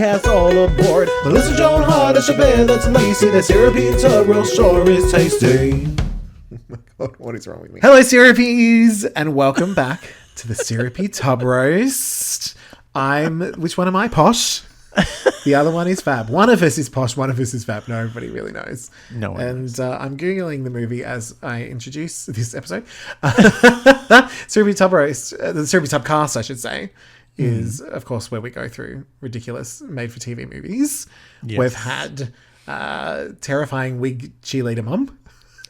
Tubcast all aboard. Alyssa, John, Hart, a Chabelle, that's Lacey. The syrupy tub roll sure is tasty. Oh my God, what is wrong with me? Hello, syrupies, and welcome back to the Syrupy Tub Roast. Which one am I? Posh? The other one is Fab. One of us is Posh, one of us is Fab. Nobody really knows. No one knows. I'm Googling the movie as I introduce this episode. Syrupy Tub Roast, the Syrupy Tubcast, I should say, is, of course, where we go through ridiculous made-for-TV movies. Yes. We've had terrifying wig cheerleader mum.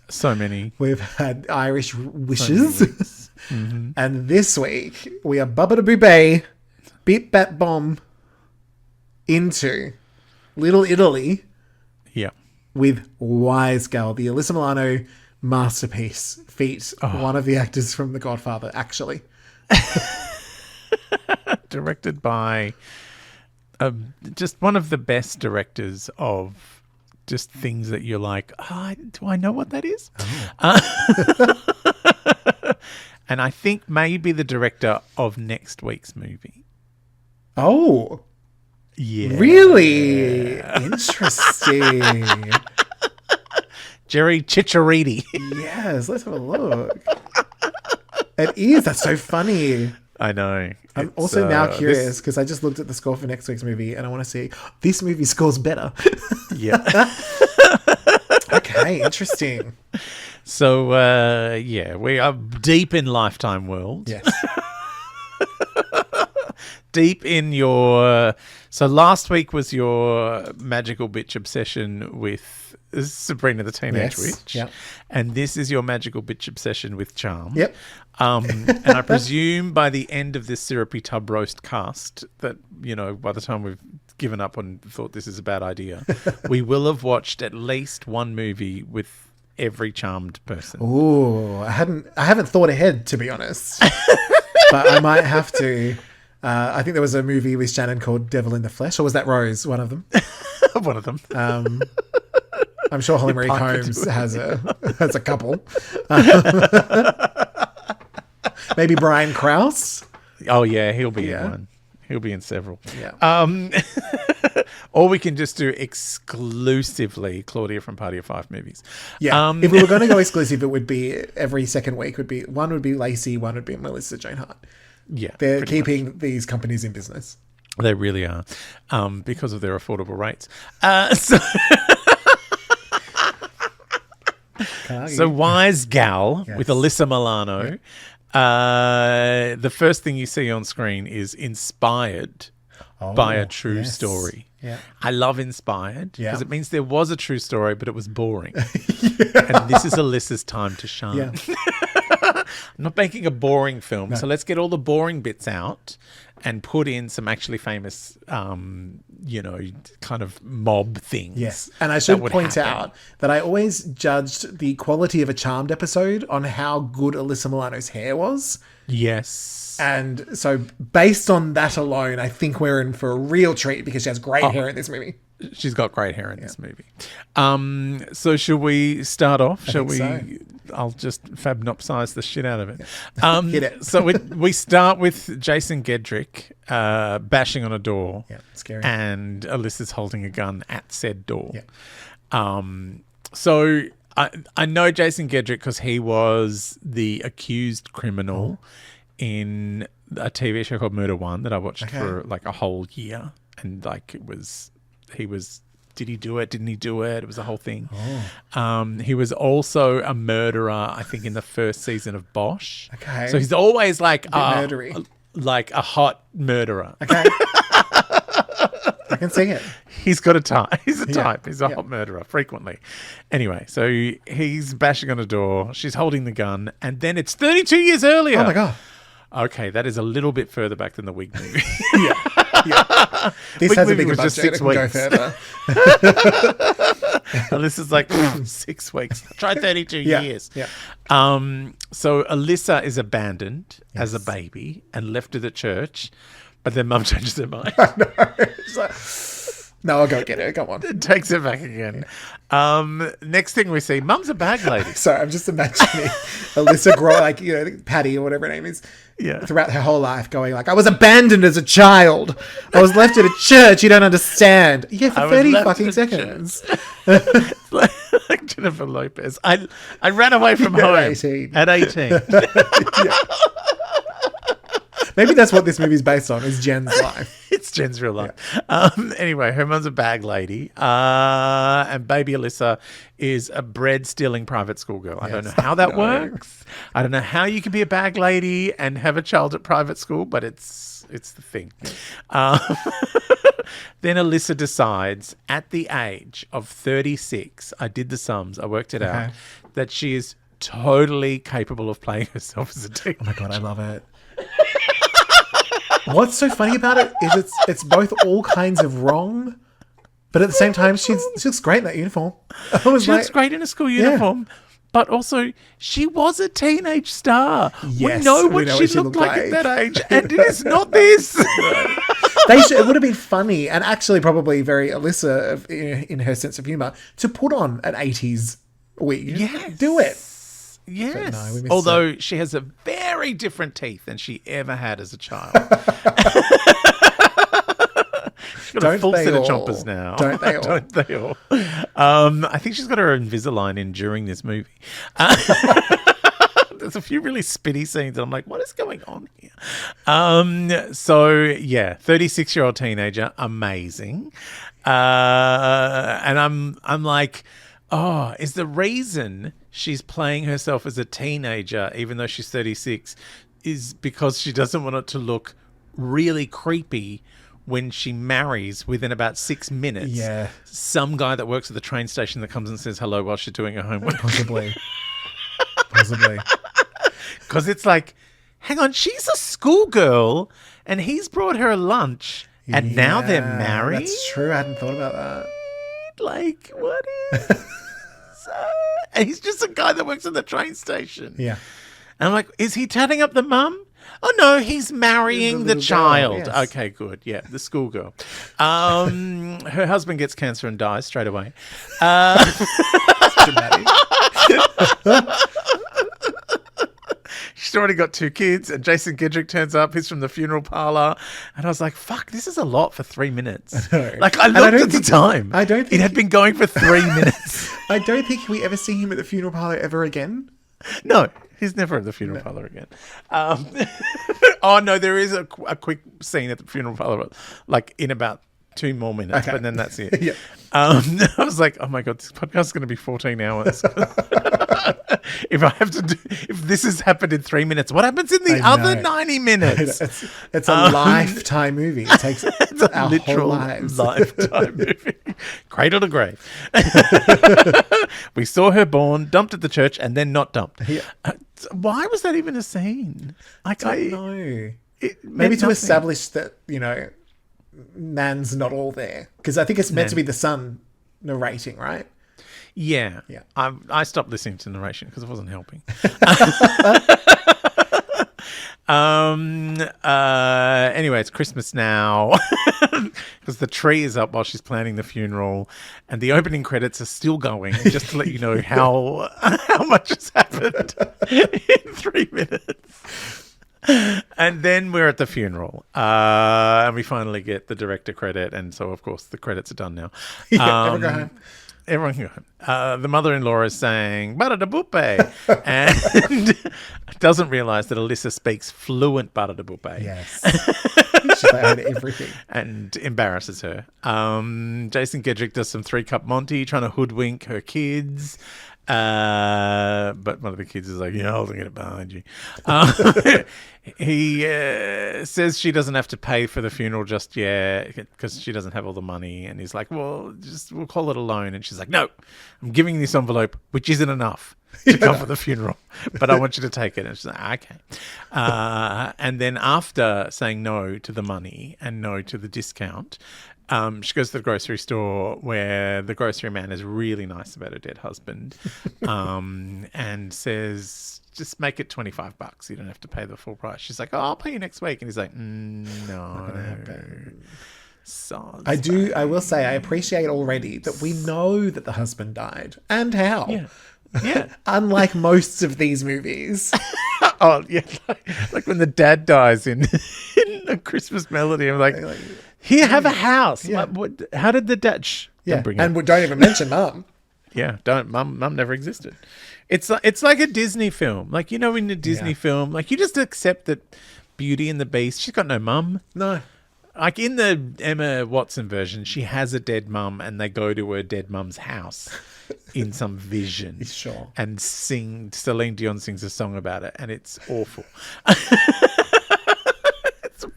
So many. We've had Irish wishes. So and this week, we are Bubba-da-boo-bay, Beep Bat Bomb, into Little Italy. Yeah. With Wisegal, the Alyssa Milano masterpiece. Feat one of the actors from The Godfather, actually. Directed by just one of the best directors of just things that you're like, do I know what that is? And I think maybe the director of next week's movie. Oh. Yeah. Really? Interesting. Jerry Chichariti. Yes, let's have a look. It is. That's so funny. I know. I'm also now curious because I just looked at the score for next week's movie and I want to see this movie scores better. Yeah. Okay, interesting. So, we are deep in Lifetime world. Yes. Deep in your... So last week was your magical bitch obsession with Sabrina the Teenage Witch. Yep. And this is your magical bitch obsession with Charm. Yep. And I presume by the end of this Syrupy Tub Roast cast that, by the time we've given up and thought this is a bad idea, we will have watched at least one movie with every charmed person. Ooh, I haven't thought ahead, to be honest. But I might have to. I think there was a movie with Shannon called Devil in the Flesh, or was that Rose? One of them. One of them. I'm sure Holly Marie Combs has a couple. Maybe Brian Krause. Oh yeah, he'll be in one. He'll be in several. Yeah. Or we can just do exclusively Claudia from Party of Five movies. Yeah. If we were going to go exclusive, it would be every second week. One would be Lacey, one would be Melissa Joan Hart. Yeah, they're keeping these companies in business. They really are, because of their affordable rates. So Wisegal with Alyssa Milano. Yeah. The first thing you see on screen is inspired by a true story. Yeah. I love inspired because it means there was a true story, but it was boring. And this is Alyssa's time to shine. Yeah. I'm not making a boring film, so let's get all the boring bits out and put in some actually famous, kind of mob things. Yes, and I should point out that I always judged the quality of a Charmed episode on how good Alyssa Milano's hair was. Yes. And so based on that alone, I think we're in for a real treat because she has great hair in this movie. She's got great hair in this movie. So should we start off? Shall we? So. I'll just fabnopsize the shit out of it. Hit it. So we start with Jason Gedrick bashing on a door. Yeah, scary. And Alyssa's holding a gun at said door. Yeah. So I know Jason Gedrick because he was the accused criminal in a TV show called Murder One that I watched for like a whole year. And like he was... Did he do it? Didn't he do it? It was a whole thing. He was also a murderer, I think, in the first season of Bosch. Okay. So he's always like like a hot murderer. Okay. I can see it. He's got a type. He's a type. He's a hot murderer frequently. Anyway, so he's bashing on a door. She's holding the gun. And then it's 32 years earlier. Oh, my God. Okay, that is a little bit further back than the Wig movie. Yeah. This Wig has a movie bigger was budget. just 6 It can go weeks. further. And this is like 6 weeks. Try 32 years. Yeah. So Alyssa is abandoned as a baby and left to the church, but then mum changes her mind. I know. It's like, No, I'll go get her. Come on. Takes it back again. Next thing we see, Mum's a bag lady. Sorry, I'm just imagining Alyssa Patty or whatever her name is. Yeah. Throughout her whole life going like, I was abandoned as a child. I was left at a church. You don't understand. Yeah, for 30 fucking seconds. Like Jennifer Lopez. I ran away from home at 18. Yeah. Maybe that's what this movie's based on, is Jen's life. It's Jen's real life. Yeah. Anyway, her mum's a bag lady. And baby Alyssa is a bread-stealing private school girl. Yes. I don't know how that works. I don't know how you can be a bag lady and have a child at private school, but it's the thing. Then Alyssa decides at the age of 36, I did the sums, I worked it out, that she is totally capable of playing herself as a teenager. Oh my God, I love it. What's so funny about it is it's both all kinds of wrong, but at the same time, she looks great in that uniform. She looks great in a school uniform, but also she was a teenage star. Yes, we know what she looked like at that age, and it is not this. It would have been funny and actually probably very Alyssa in her sense of humour to put on an 80s wig. Yes. Do it. Yes. No, although she has a very different teeth than she ever had as a child. She's got a full set of chompers now. Don't they all? Don't they all? I think she's got her Invisalign in during this movie. There's a few really spitty scenes and I'm like, what is going on here? 36-year-old teenager, amazing. And I'm like, oh, is the reason she's playing herself as a teenager, even though she's 36, is because she doesn't want it to look really creepy when she marries within about 6 minutes. Yeah. Some guy that works at the train station that comes and says hello while she's doing her homework. Possibly. Because it's like, hang on, she's a schoolgirl and he's brought her lunch and now they're married? That's true. I hadn't thought about that. Like, what is... And he's just a guy that works at the train station. Yeah. And I'm like, is he tatting up the mum? Oh, no, he's marrying the child. Girl, yes. Okay, good. Yeah, the schoolgirl. Her husband gets cancer and dies straight away. Dramatic. She's already got 2 kids, and Jason Gedrick turns up. He's from the funeral parlor. And I was like, fuck, this is a lot for 3 minutes. I know. Like, I looked at the time. I don't think it had been going for 3 minutes. I don't think we ever see him at the funeral parlor ever again. No, he's never at the funeral parlor again. Oh, no, there is a quick scene at the funeral parlor, like in about 2 more minutes, but then that's it. Yeah. I was like, oh my God, this podcast is going to be 14 hours. If this has happened in 3 minutes, what happens in the other 90 minutes? It's a lifetime movie. It takes it's a our literal whole lives. lifetime movie. Cradle to grave. We saw her born, dumped at the church, and then not dumped. Yeah. Why was that even a scene? I don't know. Maybe to establish that, Nan's not all there. Because I think it's meant to be the son narrating, right? Yeah. I stopped listening to narration because it wasn't helping. Anyway, it's Christmas now because the tree is up while she's planning the funeral, and the opening credits are still going. Just to let you know how much has happened in 3 minutes. And then we're at the funeral, and we finally get the director credit, and so of course the credits are done now. Everyone go home. Everyone can go home. The mother-in-law is saying "Barra bupe," and doesn't realise that Alyssa speaks fluent Barra bupe. Yes, she's like, I heard everything, and embarrasses her. Jason Gedrick does some 3-cup Monty, trying to hoodwink her kids. But one of the kids is like, yeah, I'll get it behind you. He says she doesn't have to pay for the funeral just yet because she doesn't have all the money. And he's like, well, we'll call it a loan. And she's like, no, I'm giving this envelope, which isn't enough to cover the funeral, but I want you to take it. And she's like, okay. And then after saying no to the money and no to the discount, she goes to the grocery store where the grocery man is really nice about her dead husband and says, just make it $25. You don't have to pay the full price. She's like, oh, I'll pay you next week. And he's like, no. Soz. I will say, I appreciate already that we know that the husband died and how. Yeah. Unlike most of these movies. Oh, yeah. Like when the dad dies in A Christmas Melody. I'm like, here, have a house. Yeah. How did the dad... Yeah, and we don't even mention mum. Yeah, mum never existed. It's like a Disney film. Like, in a Disney film, like you just accept that Beauty and the Beast, she's got no mum. No. Like in the Emma Watson version, she has a dead mum and they go to her dead mum's house in some vision. Sure. And Celine Dion sings a song about it and it's awful. It's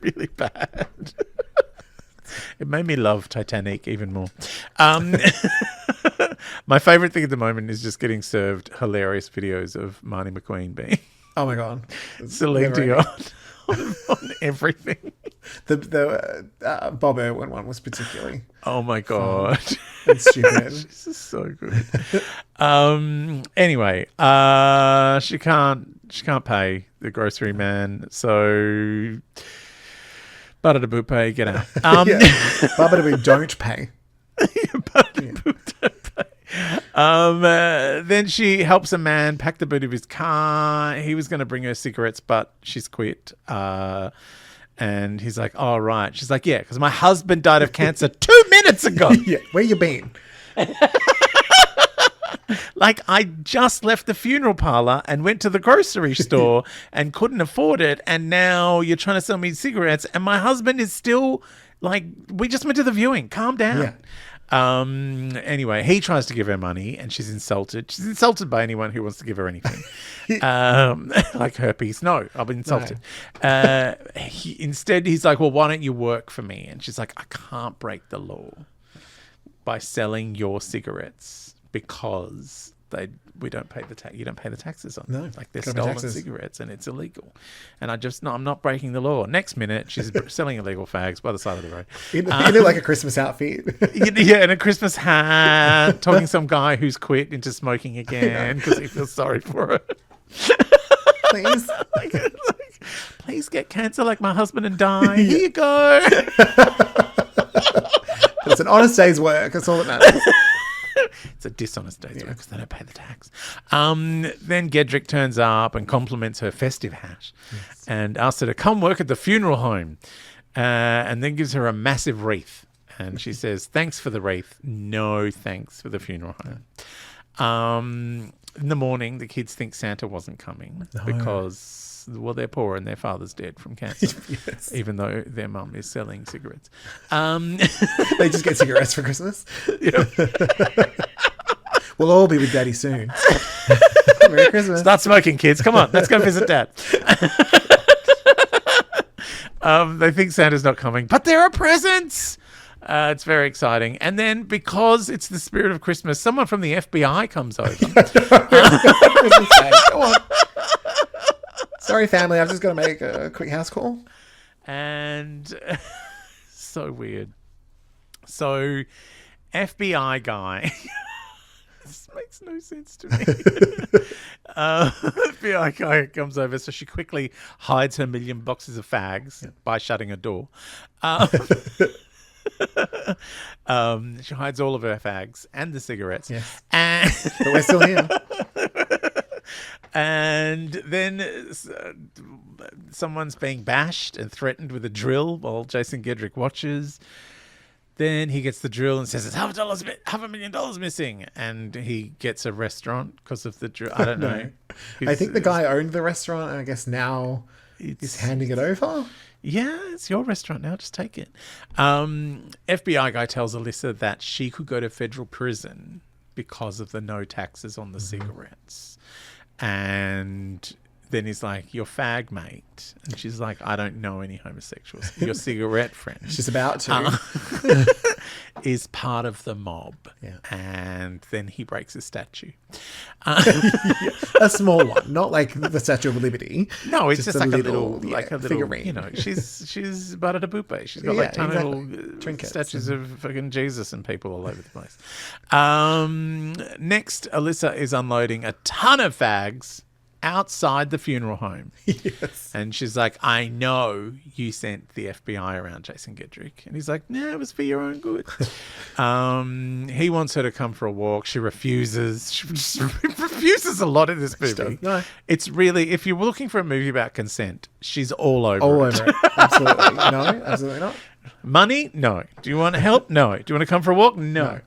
really bad. It made me love Titanic even more. My favourite thing at the moment is just getting served hilarious videos of Marnie McQueen being Oh my God. Celine Dion on everything. The Bob Irwin one was particularly Oh my God. and stupid. This is so good. Anyway, she can't pay the grocery man, so Bada-da-boop, get out. Baba don't pay. Then she helps a man pack the boot of his car. He was going to bring her cigarettes, but she's quit. And he's like, "Oh, right." She's like, "Yeah, because my husband died of cancer 2 minutes ago." Yeah, where you been? Like, I just left the funeral parlor and went to the grocery store and couldn't afford it. And now you're trying to sell me cigarettes. And my husband is still like, we just went to the viewing. Calm down. Yeah. Anyway, he tries to give her money and she's insulted. She's insulted by anyone who wants to give her anything. Like herpes. No, I've been insulted. No. Instead, he's like, well, why don't you work for me? And she's like, I can't break the law by selling your cigarettes. Because we don't pay the tax. You don't pay the taxes on them. Like they're stolen cigarettes and it's illegal. And I'm not breaking the law. Next minute, she's selling illegal fags by the side of the road. In like a Christmas outfit. Yeah, in a Christmas hat, talking to some guy who's quit into smoking again because he feels sorry for her. Please. Please get cancer like my husband and die. Here you go. It's an honest day's work. That's all that matters. It's a dishonest day's work because they don't pay the tax. Then Gedrick turns up and compliments her festive hat and asks her to come work at the funeral home and then gives her a massive wreath. And she says, thanks for the wreath. No thanks for the funeral home. In the morning, the kids think Santa wasn't coming because, well, they're poor and their father's dead from cancer, even though their mum is selling cigarettes. They just get cigarettes for Christmas. Yeah. We'll all be with Daddy soon. Merry Christmas. Start smoking, kids. Come on, let's go visit Dad. They think Santa's not coming, but there are presents. It's very exciting. And then because it's the spirit of Christmas, someone from the FBI comes over. Go on. Sorry, family. I've just got to make a quick house call. And so weird. So FBI guy... This makes no sense to me. FBI guy comes over, so she quickly hides her million boxes of fags by shutting a door. She hides all of her fags and the cigarettes. Yes. And but we're still here. And then someone's being bashed and threatened with a drill while Jason Gedrick watches. Then he gets the drill and says, it's $500,000 missing. And he gets a restaurant because of the drill. I don't know. I think the guy owned the restaurant and I guess now he's handing it over. Yeah, it's your restaurant now. Just take it. FBI guy tells Alyssa that she could go to federal prison because of the no taxes on the cigarettes. And then he's like, your fag mate. And she's like, I don't know any homosexuals. Your cigarette friend. She's about to. Is part of the mob. Yeah. And then he breaks a statue. A small one. Not like the Statue of Liberty. No, it's just like a little figurine. You know, she's Bada-da-boop. She's got like tiny little trinkets statues of fucking Jesus and people all over the place. Next, Alyssa is unloading a ton of fags outside the funeral home. Yes. And she's like, I know you sent the FBI around Jason Gedrick. And he's like, no, it was for your own good. He wants her to come for a walk. She refuses. She just refuses a lot in this movie. No. It's really, if you're looking for a movie about consent, she's all over All it. over it. Absolutely. No, absolutely not. Money? No. Do you want help? No. Do you want to come for a walk? No.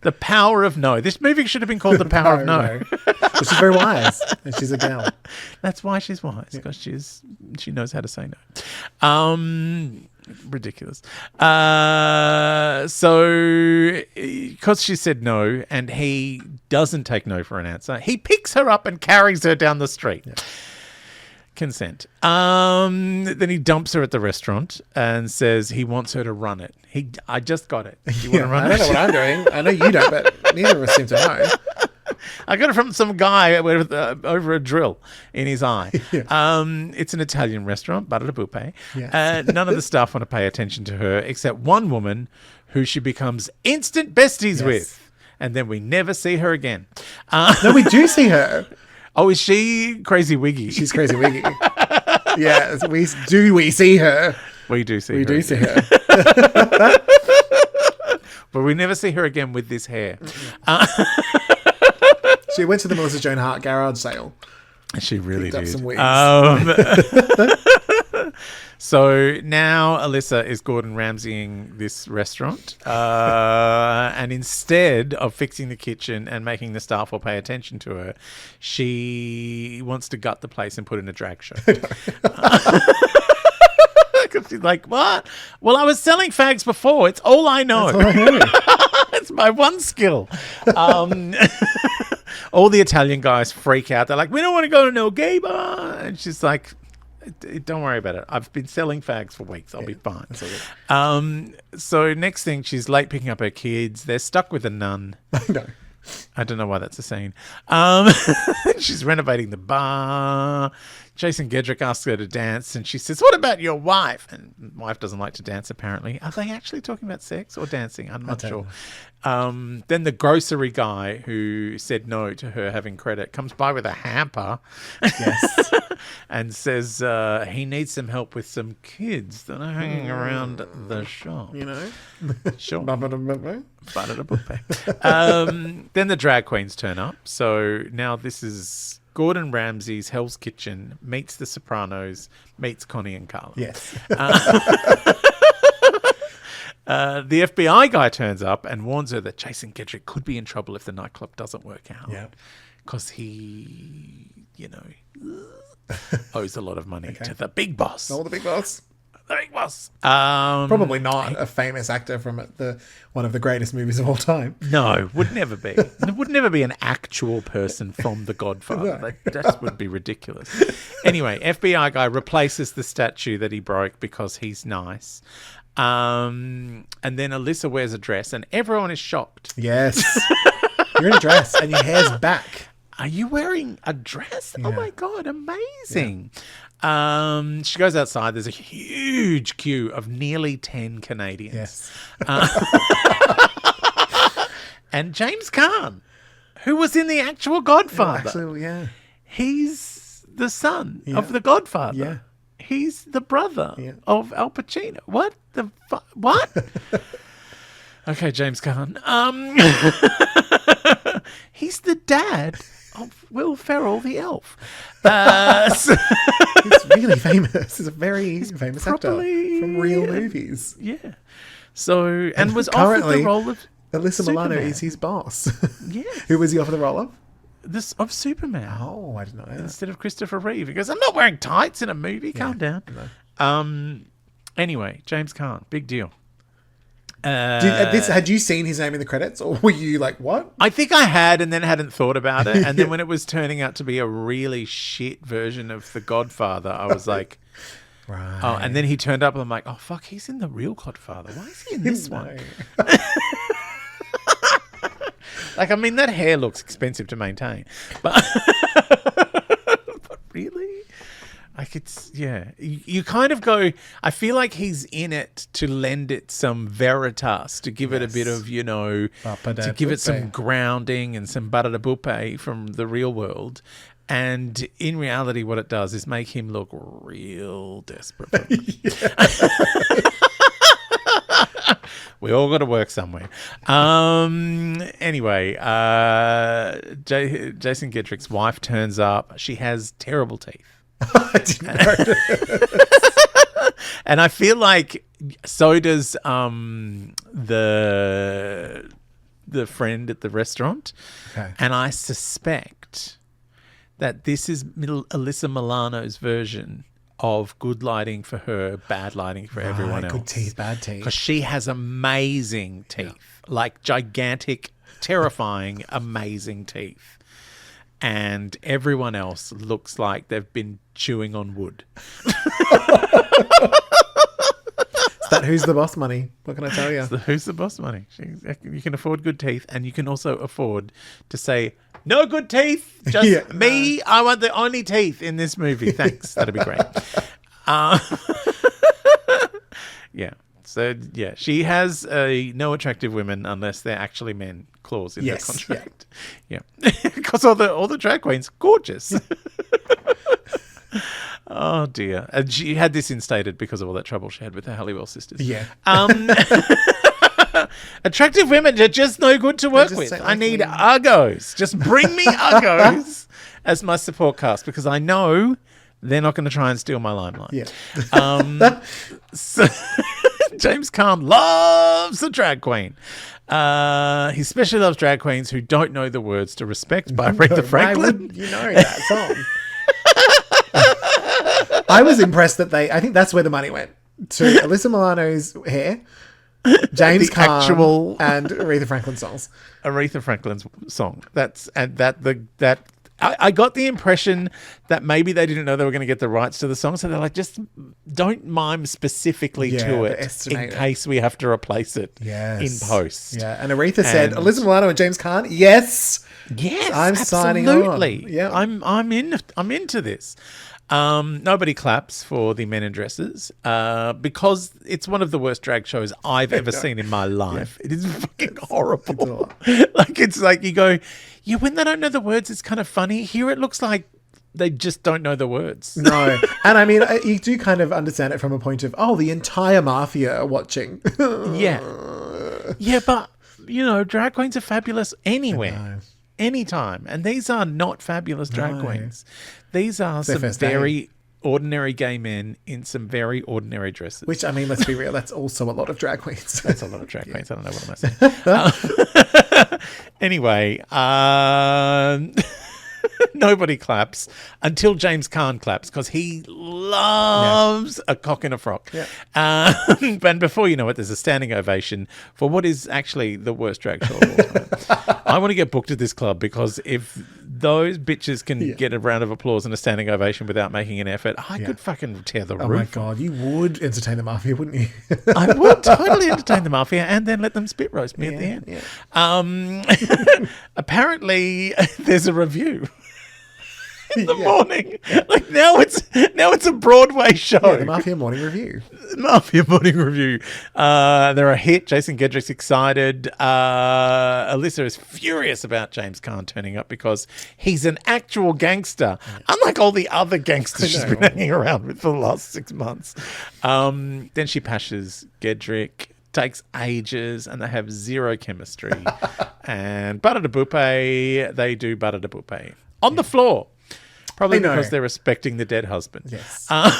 The Power of No. This movie should have been called The Power of No. But she's very wise, and she's a gal. That's why she's wise, because she knows how to say no. Ridiculous. So, because she said no, and he doesn't take no for an answer, he picks her up and carries her down the street. Yeah. Consent. Then he dumps her at the restaurant and says he wants her to run it. I just got it. Do you want to run it? I don't know what I'm doing. I know you don't, but neither of us seem to know. I got it from some guy over a drill in his eye. Yeah. It's an Italian restaurant, Barra Buppe. Yes. None of the staff want to pay attention to her except one woman who she becomes instant besties with. And then we never see her again. No, we do see her. Oh, is she Crazy Wiggy? She's Crazy Wiggy. Yes, we see her. We do see her. We do see her. But we never see her again with this hair. She went to the Melissa Joan Hart garage sale. She really Picked did. up some wigs. So now Alyssa is Gordon Ramsaying this restaurant. And instead of fixing the kitchen and making the staff all pay attention to her, she wants to gut the place and put in a drag show. Because she's like, what? Well, I was selling fags before. It's all I know. That's all I know. It's my one skill. All the Italian guys freak out. They're like, we don't want to go to no gay bar. And she's like, don't worry about it. I've been selling fags for weeks. I'll be fine. So next thing, she's late picking up her kids. They're stuck with a nun. No. I don't know why that's a scene. She's renovating the bar. Jason Gedrick asks her to dance, and she says, what about your wife? And wife doesn't like to dance, apparently. Are they actually talking about sex or dancing? I'm not sure. Then the grocery guy who said no to her having credit comes by with a hamper. Yes. And says he needs some help with some kids that are hanging around the shop. You know? Sure. Ba-ba-da-ba-ba. Then the drag queens turn up. So now this is Gordon Ramsay's Hell's Kitchen meets The Sopranos, meets Connie and Carla. Yes. The FBI guy turns up and warns her that Jason Gedrick could be in trouble if the nightclub doesn't work out. Yeah. Because he, owes a lot of money to the big boss. Oh, the big boss. The big boss. Probably not a famous actor from one of the greatest movies of all time. No, would never be. It would never be an actual person from The Godfather. No. That would be ridiculous. Anyway, FBI guy replaces the statue that he broke because he's nice. And then Alyssa wears a dress and everyone is shocked. Yes. You're in a dress and your hair's back. Are you wearing a dress? Yeah. Oh my God, amazing. Yeah. She goes outside. There's a huge queue of nearly 10 Canadians. Yes. And James Caan, who was in the actual Godfather. Actually, yeah. He's the son of the Godfather. Yeah. He's the brother of Al Pacino. What the fuck? What? Okay, James Caan. He's the dad of Will Ferrell, the elf. He's really famous. He's a very famous actor from real movies. Yeah. So, and was offered the role of Alyssa Milano Superman. is his boss. Yes. Who was he offered the role of? Of Superman. Oh, I didn't know that. Instead of Christopher Reeve. He goes, I'm not wearing tights in a movie. Calm down. No. Anyway, James Caan. Big deal. Had you seen his name in the credits, or were you like, what? I think I had, and then hadn't thought about it. And then when it was turning out to be a really shit version of The Godfather, I was like, right. Oh, and then he turned up, and I'm like, oh, fuck, he's in the real Godfather. Why is he in this one? Like, I mean, that hair looks expensive to maintain. But, but really? Like, it's, You kind of go, I feel like he's in it to lend it some veritas, to give it a bit of, to give it some grounding and some barra buppe from the real world. And in reality, what it does is make him look real desperate. For we all got to work somewhere. Anyway, Jason Gedrick's wife turns up. She has terrible teeth. I didn't know. And I feel like so does the friend at the restaurant. Okay. And I suspect that this is Alyssa Milano's version of good lighting for her, bad lighting for everyone else. Good teeth, bad teeth. Because she has amazing teeth, like gigantic, terrifying, amazing teeth. And everyone else looks like they've been chewing on wood. Is that Who's the Boss money? What can I tell you? Who's the Boss money? You can afford good teeth, and you can also afford to say, no good teeth, just me. I want the only teeth in this movie. Thanks. That'd be great. Yeah. So, yeah, she has a no attractive women unless they're actually men clause in their contract. Yeah. Because all the drag queens, gorgeous. Oh, dear. And she had this instated because of all that trouble she had with the Halliwell sisters. Yeah. Attractive women are just no good to work with. I need uggos. Just bring me uggos as my support cast because I know they're not going to try and steal my limelight. Yeah. So James Caan loves the drag queen. He especially loves drag queens who don't know the words to Respect by Aretha Franklin. You know that song. I was impressed that I think that's where the money went. To Alyssa Milano's hair, James Caan, and Aretha Franklin's songs. Aretha Franklin's song. I got the impression that maybe they didn't know they were going to get the rights to the song, so they're like, just don't mime specifically to it in case we have to replace it in post. Yeah, and Aretha said, Alyssa Milano and James Caan, yes, I'm signing on. Yeah, I'm into this. Nobody claps for the men in dresses because it's one of the worst drag shows I've ever seen in my life. Yeah. It is fucking horrible. It's like you go, yeah, when they don't know the words, it's kind of funny. Here it looks like they just don't know the words. No. And I mean, you do kind of understand it from a point of, the entire mafia are watching. Yeah. Yeah, but, drag queens are fabulous anywhere. Anytime. And these are not fabulous drag queens. These are some very ordinary gay men in some very ordinary dresses. Which, I mean, let's be real, that's also a lot of drag queens. That's a lot of drag queens. I don't know what I'm saying. Anyway, nobody claps until James Caan claps because he loves a cock in a frock. Yeah. And before you know it, there's a standing ovation for what is actually the worst drag show of all time. I want to get booked at this club because if those bitches can get a round of applause and a standing ovation without making an effort, I could fucking tear the roof. Oh my God, you would entertain the mafia, wouldn't you? I would totally entertain the mafia and then let them spit roast me at the end. Yeah. Apparently, there's a review. In the morning. Yeah. Like now it's a Broadway show. Yeah, the Mafia Morning Review. Mafia Morning Review. They're a hit. Jason Gedrick's excited. Alyssa is furious about James Caan turning up because he's an actual gangster, unlike all the other gangsters she's been hanging around with for the last 6 months. Then she pashes Gedrick. Takes ages and they have zero chemistry. And Butter de Boupé, they do Butter de Boupé. On the floor. Probably because they're respecting the dead husband. Yes. I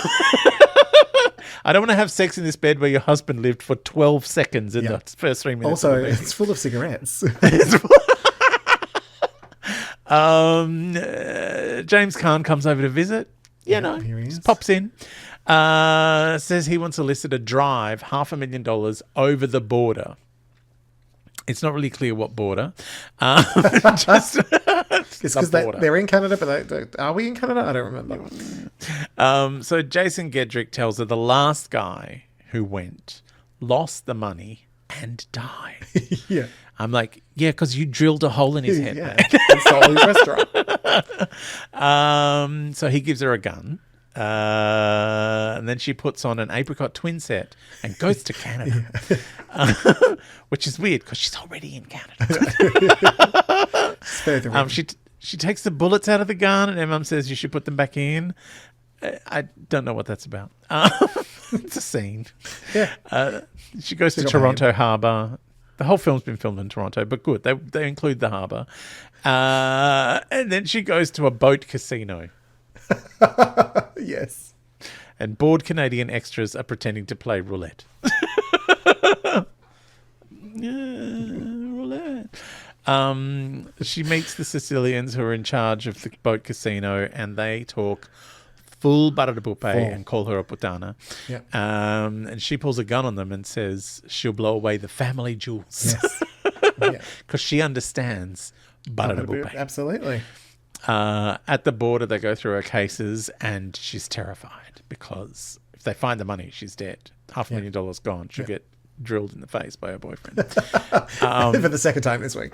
don't want to have sex in this bed where your husband lived for 12 seconds in the first 3 minutes. Also, it's full of cigarettes. James Caan comes over to visit. Here he just pops in. Says he wants Alyssa to drive $500,000 over the border. It's not really clear what border. Just because they're in Canada, but are we in Canada? I don't remember. So Jason Gedrick tells her the last guy who went lost the money and died. Yeah. I'm like, because you drilled a hole in his head, man. And stole his restaurant. So he gives her a gun. And then she puts on an apricot twin set and goes to Canada, which is weird because she's already in Canada. She takes the bullets out of the gun, and her mum says you should put them back in. I don't know what that's about. It's a scene. Yeah. She goes to Toronto Harbour. The whole film's been filmed in Toronto, but good. They include the harbour. And then she goes to a boat casino. Yes. And bored Canadian extras are pretending to play roulette. Roulette. She meets the Sicilians who are in charge of the boat casino, and they talk full barrabupe and call her a putana. Yeah. And she pulls a gun on them and says she'll blow away the family jewels. Yes. Because she understands barrabupe. Absolutely. At the border, they go through her cases, and she's terrified because if they find the money, she's dead. $500,000 gone. She'll get drilled in the face by her boyfriend. For the second time this week.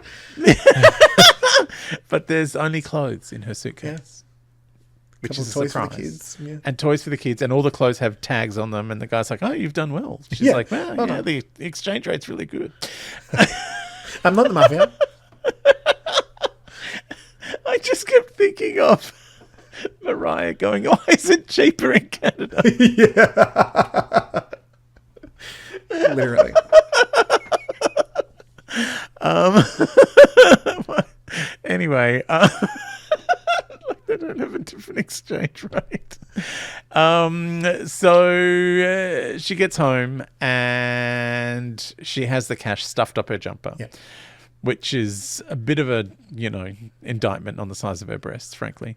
But there's only clothes in her suitcase. Which is a toys surprise. for the kids. Yeah. And toys for the kids, and all the clothes have tags on them, and the guy's like, oh, you've done well. She's like, well, yeah, the exchange rate's really good. I'm not the mafia. I just kept thinking of Mariah going, why is it cheaper in Canada? Yeah. Literally. Anyway, they don't have a different exchange rate. So she gets home and she has the cash stuffed up her jumper, which is a bit of a, indictment on the size of her breasts, frankly.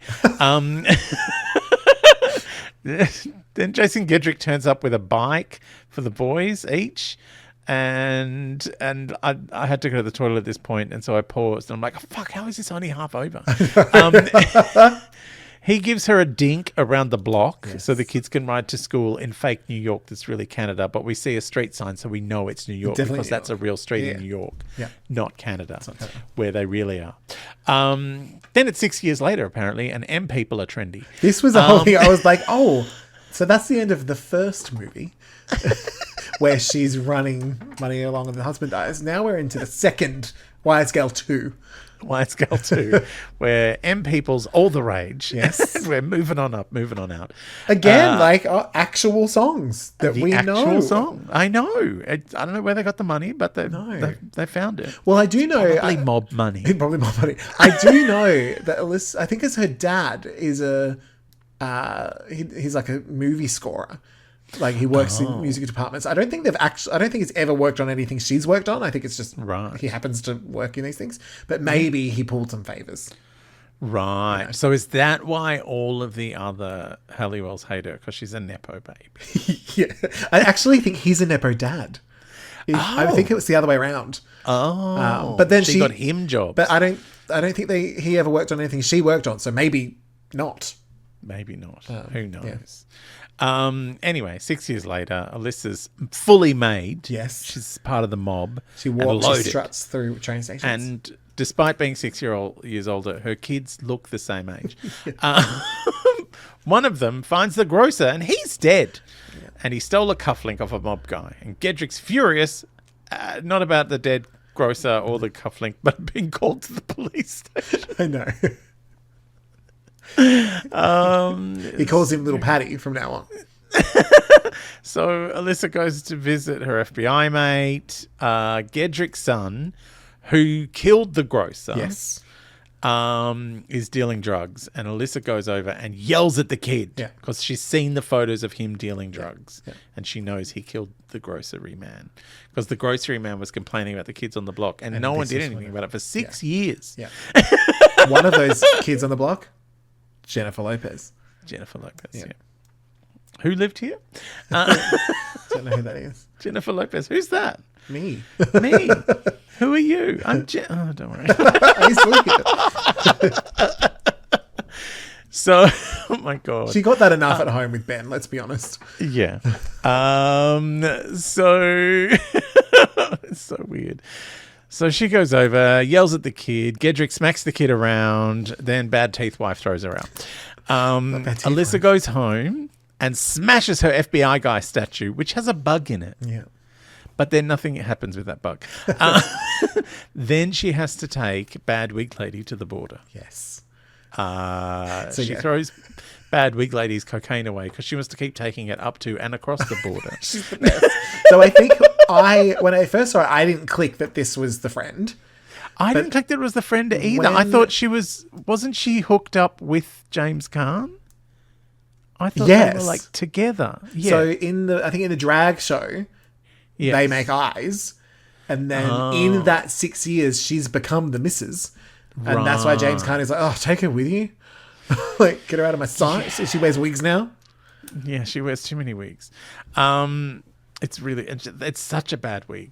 Then Jason Gedrick turns up with a bike for the boys each. And I had to go to the toilet at this point, and so I paused, and I'm like, oh, fuck, how is this only half over? He gives her a dink around the block so the kids can ride to school in fake New York that's really Canada, but we see a street sign so we know it's New York because that's a real street in New York, not Canada, where they really are. Then it's 6 years later, apparently, and M people are trendy. This was a whole thing. I was like, oh, so that's the end of the first movie. Where she's running along and the husband dies. Now we're into the second Wisegal 2. Wisegal 2, where M people's all the rage. Yes. We're moving on up, moving on out. Again, actual songs that we know. Actual song. I know. I don't know where they got the money, but they found it. Well, I do know. Probably mob money. Probably mob money. I do know that Alyssa, I think it's her dad, is he's like a movie scorer. Like he works in music departments. I don't think he's ever worked on anything she's worked on. I think it's just he happens to work in these things. But maybe he pulled some favors. Right. So is that why all of the other Halliwells hate her? Because she's a Nepo babe. Yeah. I actually think he's a Nepo dad. I think it was the other way around. Oh. But then she got him jobs. But I don't think he ever worked on anything she worked on. So maybe not. Maybe not. Who knows? Yeah. Anyway, 6 years later, Alyssa's fully made. Yes. She's part of the mob. She struts through train stations. And despite being 6 years older, her kids look the same age. One of them finds the grocer and he's dead. Yeah. And he stole a cufflink off a mob guy. And Gedrick's furious, not about the dead grocer or the cufflink, but being called to the police station. I know. He calls him Little Patty from now on. So Alyssa goes to visit her FBI mate, Gedrick's son, who killed the grocer. Yes. Is dealing drugs, and Alyssa goes over and yells at the kid because she's seen the photos of him dealing drugs, and she knows he killed the grocery man because the grocery man was complaining about the kids on the block, and no one did anything about it for 6 years. Yeah. One of those kids on the block, Jennifer Lopez. Yeah. Who lived here? Don't know who that is. Jennifer Lopez. Who's that? Me. Who are you? I'm don't worry. So, oh my God. She got that enough at home with Ben, let's be honest. Yeah. So, it's so weird. So she goes over, yells at the kid. Gedrick smacks the kid around. Then Bad Teeth wife throws her out. Alyssa goes home and smashes her FBI guy statue, which has a bug in it. Yeah. But then nothing happens with that bug. Then she has to take Bad Wig Lady to the border. Yes. She throws Bad Wig Lady's cocaine away because she wants to keep taking it up to and across the border. She's the best. So I think when I first saw it, I didn't click that this was the friend. I didn't think that it was the friend either. I thought wasn't she hooked up with James Caan? I thought they were like together. Yeah. So in the drag show, they make eyes. And then in that 6 years, she's become the missus. And that's why James Caan is like, oh, take her with you. Like, get her out of my sight. Yeah. So she wears wigs now. Yeah, she wears too many wigs. It's such a bad wig.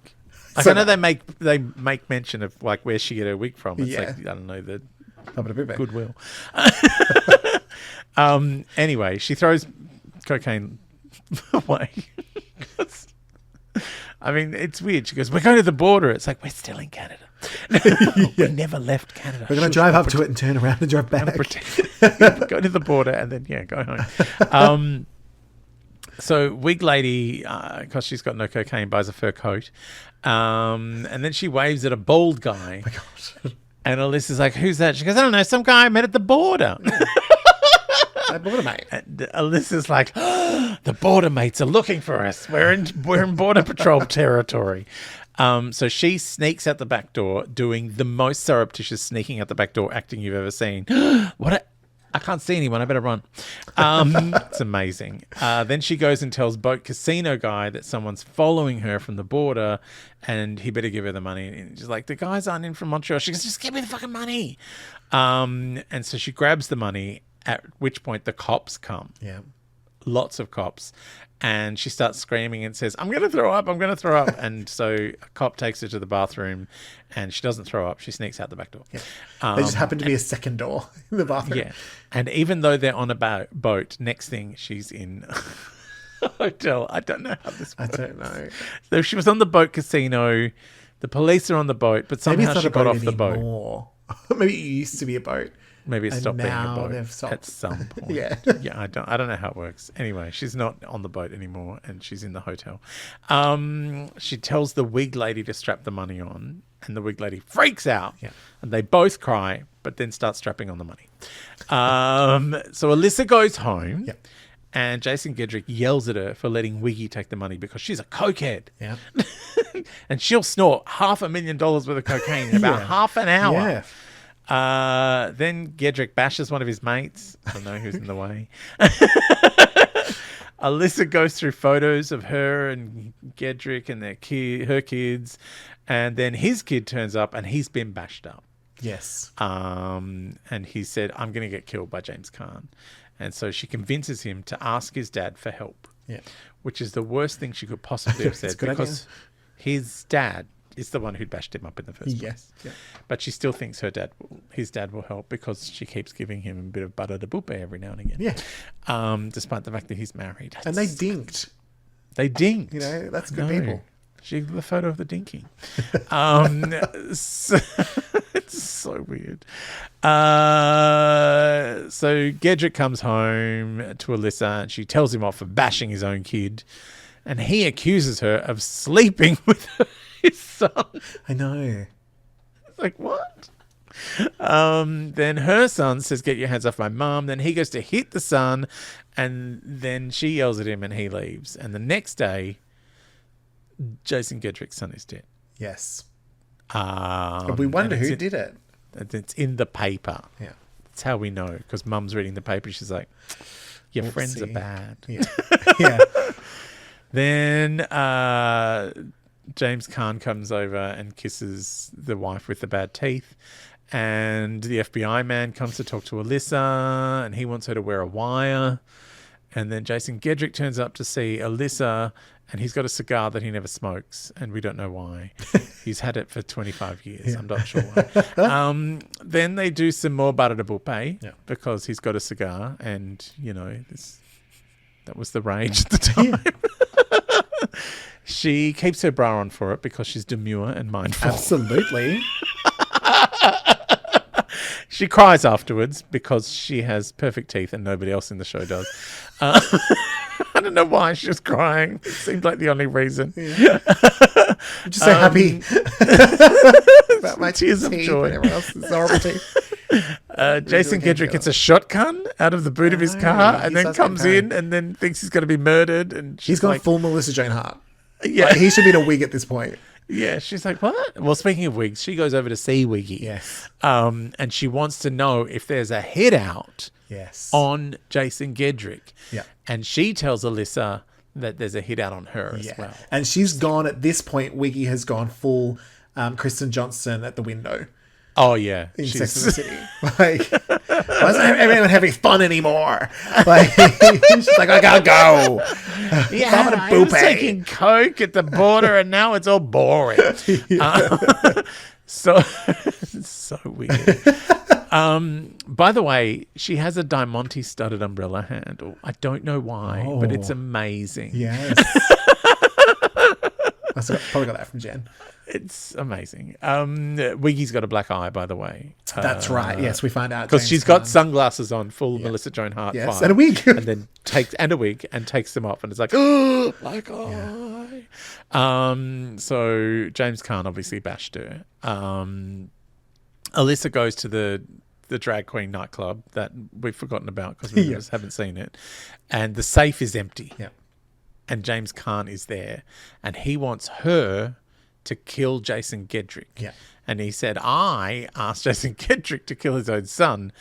Like, so I know they make mention of like where she get her wig from. It's like, I don't know, the Goodwill. Anyway, she throws cocaine away. I mean, it's weird. She goes, we're going to the border. It's like, we're still in Canada. We never left Canada. We're going to drive up to it and turn around and drive back. Go to the border and then, go home. So Wig Lady, because she's got no cocaine, buys a fur coat. And then she waves at a bald guy. Oh my God. And Alyssa's like, who's that? She goes, I don't know, some guy I met at the border. My border mate. And Alyssa's like, the border mates are looking for us. We're in border patrol territory. So she sneaks out the back door, doing the most surreptitious sneaking out the back door acting you've ever seen. I can't see anyone. I better run. It's amazing. Then she goes and tells Boat Casino guy that someone's following her from the border and he better give her the money. And she's like, the guys aren't in from Montreal. She goes, just give me the fucking money. And so she grabs the money, at which point the cops come. Yeah. Lots of cops. And she starts screaming and says, I'm going to throw up. I'm going to throw up. And so a cop takes her to the bathroom and she doesn't throw up. She sneaks out the back door. Yeah. There just happened to be a second door in the bathroom. Yeah. And even though they're on a boat, next thing she's in a hotel. I don't know how this works. I don't know. So she was on the boat casino. The police are on the boat, but somehow she got off the boat. Maybe it used to be a boat. Maybe it stopped being a boat at some point. Yeah. Yeah, I don't know how it works. Anyway, she's not on the boat anymore and she's in the hotel. She tells the wig lady to strap the money on and the wig lady freaks out. Yeah. And they both cry, but then start strapping on the money. So Alyssa goes home. Yeah. And Jason Gedrick yells at her for letting Wiggy take the money because she's a cokehead. Yeah. And she'll snort $500,000 worth of cocaine in about half an hour. Yeah. Then Gedrick bashes one of his mates. I don't know who's in the way. Alyssa goes through photos of her and Gedrick and her kids. And then his kid turns up and he's been bashed up. Yes. And he said, I'm going to get killed by James Caan. And so she convinces him to ask his dad for help. Yeah. Which is the worst thing she could possibly have said because his dad is the one who bashed him up in the first place. Yeah. But she still thinks his dad will help because she keeps giving him a bit of butter de boupe every now and again. Yeah. Despite the fact that he's married. And they dinked. You know, that's good people. She got a photo of the dinking. It's so weird. So Gedrick comes home to Alyssa and she tells him off for bashing his own kid. And he accuses her of sleeping with his son. I know. It's like, what? Then her son says, get your hands off my mum. Then he goes to hit the son. And then she yells at him and he leaves. And the next day, Jason Gedrick's son is dead. Yes. We wonder who did it. It's in the paper. Yeah. That's how we know. Because mum's reading the paper. She's like, your friends are bad. Yeah. Yeah. Then James Caan comes over and kisses the wife with the bad teeth. And the FBI man comes to talk to Alyssa and he wants her to wear a wire. And then Jason Gedrick turns up to see Alyssa and he's got a cigar that he never smokes and we don't know why. He's had it for 25 years. Yeah. I'm not sure why. Then they do some more butter de boupe because he's got a cigar and, you know, that was the rage at the time. Yeah. She keeps her bra on for it because she's demure and mindful. Absolutely. She cries afterwards because she has perfect teeth and nobody else in the show does. I don't know why she was crying. It seemed like the only reason. Yeah. I'm just so happy about my tears of joy. And everyone else's horrible teeth. Jason Gedrick gets a shotgun out of the boot of his car and then comes in and then thinks he's going to be murdered. And he's gone full Melissa Joan Hart. Yeah. Like, he should be in a wig at this point. Yeah, she's like, what? Well, speaking of wigs, she goes over to see Wiggy. Yes. And she wants to know if there's a hit out on Jason Gedrick. Yeah. And she tells Alyssa that there's a hit out on her as well. And she's gone, at this point, Wiggy has gone full Kristen Johnson at the window. Oh, yeah. In Sex and the City. Like, why isn't everyone having fun anymore? Like, she's like, I gotta go. Yeah, I was taking Coke at the border and now it's all boring. So weird. By the way, she has a Diamante studded umbrella handle. I don't know why, but it's amazing. Yes. I probably got that from Jen. It's amazing. Wiggy's got a black eye, by the way. That's right. Yes, we find out because she's got sunglasses on, full Melissa Joan Hart. Yes, and a wig, and then takes them off, and it's like, oh, black eye. So James Caan obviously bashed her. Alyssa goes to the drag queen nightclub that we've forgotten about because we just haven't seen it, and the safe is empty. Yeah, and James Caan is there, and he wants her to kill Jason Gedrick. Yeah. And he said, I asked Jason Gedrick to kill his own son.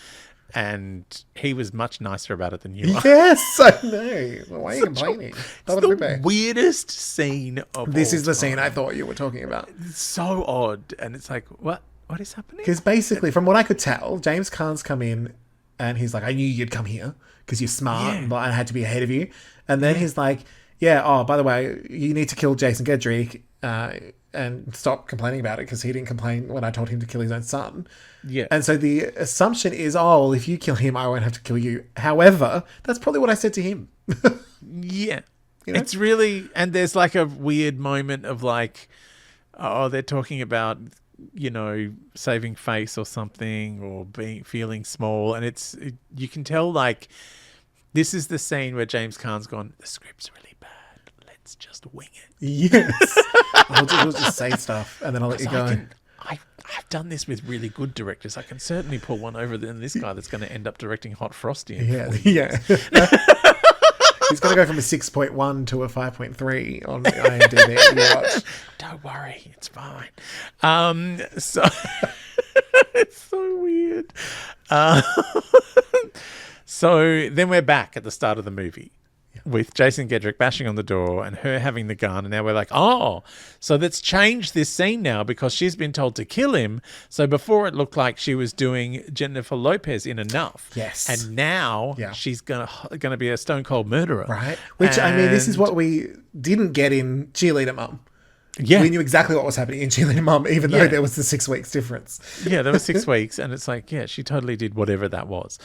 And he was much nicer about it than you are. Yes, I know. Why are you complaining? It's the weirdest scene of This is the scene I thought you were talking about. It's so odd. And it's like, what is happening? Because basically, from what I could tell, James Caan's come in and he's like, I knew you'd come here because you're smart, but I had to be ahead of you. And then he's like, by the way, you need to kill Jason Gedrick and stop complaining about it because he didn't complain when I told him to kill his own son. Yeah. And so the assumption is, well, if you kill him, I won't have to kill you. However, that's probably what I said to him. Yeah. You know? It's really, and there's like a weird moment of like, they're talking about, saving face or something or feeling small. And you can tell like, this is the scene where James Caan's gone, the script's really bad. Let's just wing it. Yes. I'll just say stuff and then I'll let you go. I've done this with really good directors. I can certainly pull one over than this guy that's going to end up directing Hot Frosty. Yeah. He's going to go from a 6.1 to a 5.3 on IMDb. Don't worry, it's fine. So it's so weird. So then we're back at the start of the movie. With Jason Gedrick bashing on the door and her having the gun. And now we're like, so let's change this scene now because she's been told to kill him. So before it looked like she was doing Jennifer Lopez in Enough. Yes. And now she's gonna be a stone cold murderer. Right. Which, this is what we didn't get in Cheerleader Mum. Yeah. We knew exactly what was happening in Cheerleader Mum, even though there was the 6 weeks difference. Yeah, there was 6 weeks. And it's like, she totally did whatever that was.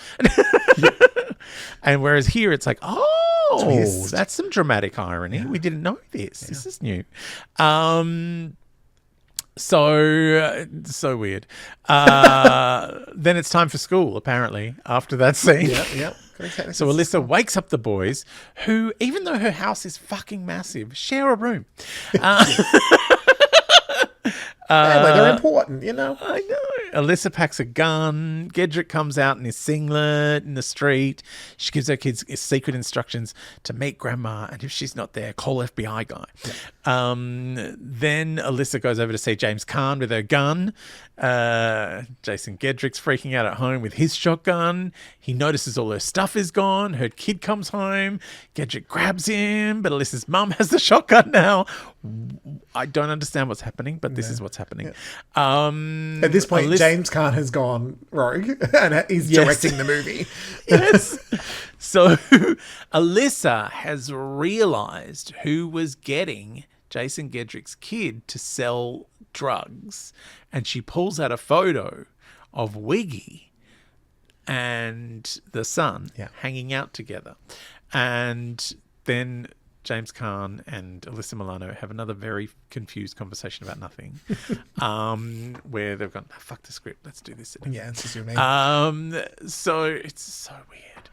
And whereas here it's like, twist. That's some dramatic irony. Yeah. We didn't know this. Yeah. This is new. So weird. Then it's time for school, apparently, after that scene. Yeah. So Alyssa wakes up the boys who, even though her house is fucking massive, share a room. They're important, I know. Alyssa packs a gun. Gedrick comes out in his singlet in the street. She gives her kids secret instructions to meet grandma, and if she's not there, call FBI guy. Yeah. Then Alyssa goes over to see James Caan with her gun. Jason Gedrick's freaking out at home with his shotgun. He notices all her stuff is gone. Her kid comes home. Gedrick grabs him, but Alyssa's mum has the shotgun now. I don't understand what's happening, but this is what's happening. Yeah. At this point, James Caan has gone rogue and he's directing the movie. Yes. So Alyssa has realized who was getting Jason Gedrick's kid to sell drugs, and she pulls out a photo of Wiggy and the son hanging out together. And then James Caan and Alyssa Milano have another very confused conversation about nothing, where they've gone, fuck the script, let's do this. Yeah, it's just you and me. So it's so weird.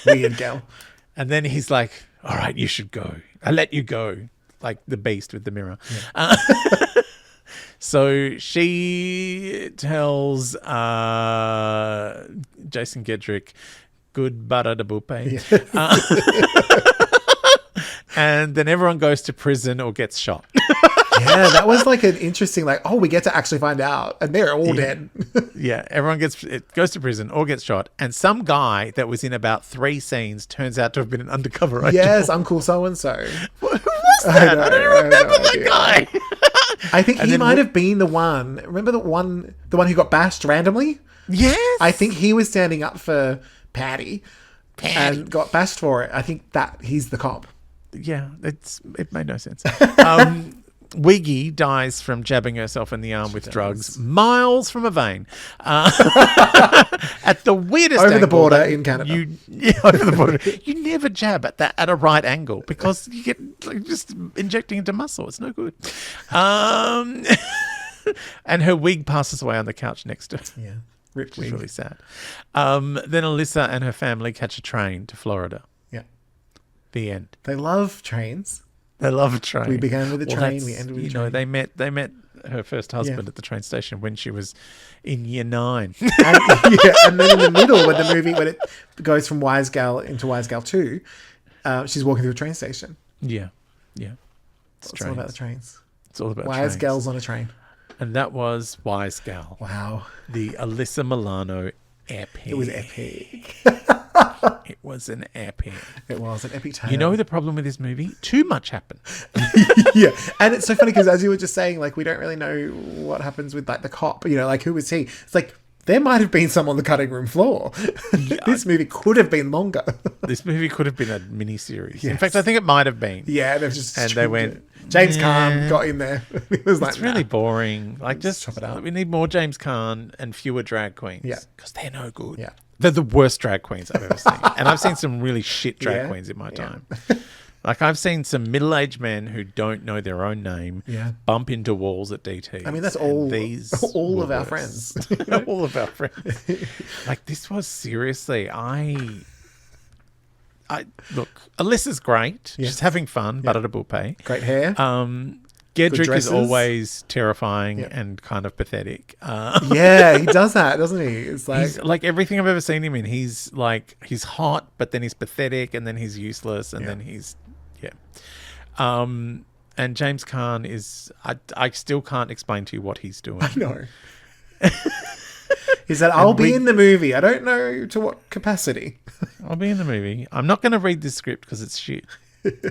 Weird gal. And then he's like, all right, you should go. I let you go. Like the beast with the mirror. Yeah. So she tells Jason Gedrick, good butter de bupe. And then everyone goes to prison or gets shot. Yeah, that was like an interesting, like, we get to actually find out. And they're all dead. Yeah, everyone goes to prison or gets shot. And some guy that was in about 3 scenes turns out to have been an undercover agent. Yes, Uncle So-and-so. Who was that? I don't remember that guy. I think he might have been the one. Remember the one who got bashed randomly? Yes. I think he was standing up for Patty and got bashed for it. I think that he's the cop. Yeah, it made no sense. Wiggy dies from jabbing herself in the arm with drugs miles from a vein. At the weirdest over angle, the border in Canada. Over the border. You never jab at a right angle because you get just injecting into muscle. It's no good. And her wig passes away on the couch next to her. Yeah, which is really sad. Then Alyssa and her family catch a train to Florida. Yeah. The end. They love trains. They love a train. We began with a train. We ended with a train. They met her first husband at the train station when she was in year 9. And then in the middle, when it goes from Wisegal into Wisegal 2, she's walking through a train station. Yeah. It's all about the trains. It's all about Wisegal's on a train. And that was Wisegal. Wow. The Alyssa Milano epic. It was epic. It was an epic. It was an epic tale. You know the problem with this movie? Too much happened. Yeah. And it's so funny because as you were just saying, like, we don't really know what happens with, like, the cop. You know, like, who was he? It's like, there might have been some on the cutting room floor. Yeah. This movie could have been longer. This movie could have been a mini-series. Yes. In fact, I think it might have been. Yeah, they've just... And they went... James Caan got in there. It was like, it's really boring. Like, just chop it out. We need more James Caan and fewer drag queens. Yeah. Because they're no good. Yeah. They're the worst drag queens I've ever seen. And I've seen some really shit drag queens in my time. Like, I've seen some middle-aged men who don't know their own name bump into walls at DT. I mean, that's all of our friends. All of our friends. Like, this was seriously, look, Alyssa's great. She's having fun. Butter de bupe. Great hair. Gedrick is always terrifying and kind of pathetic. Yeah, he does that, doesn't he? It's like... He's like everything I've ever seen him in. He's hot, but then he's pathetic, and then he's useless, and then he's... Yeah. And James Caan is... I still can't explain to you what he's doing. I know. He said, I'll be in the movie. I don't know to what capacity. I'll be in the movie. I'm not going to read this script because it's shit.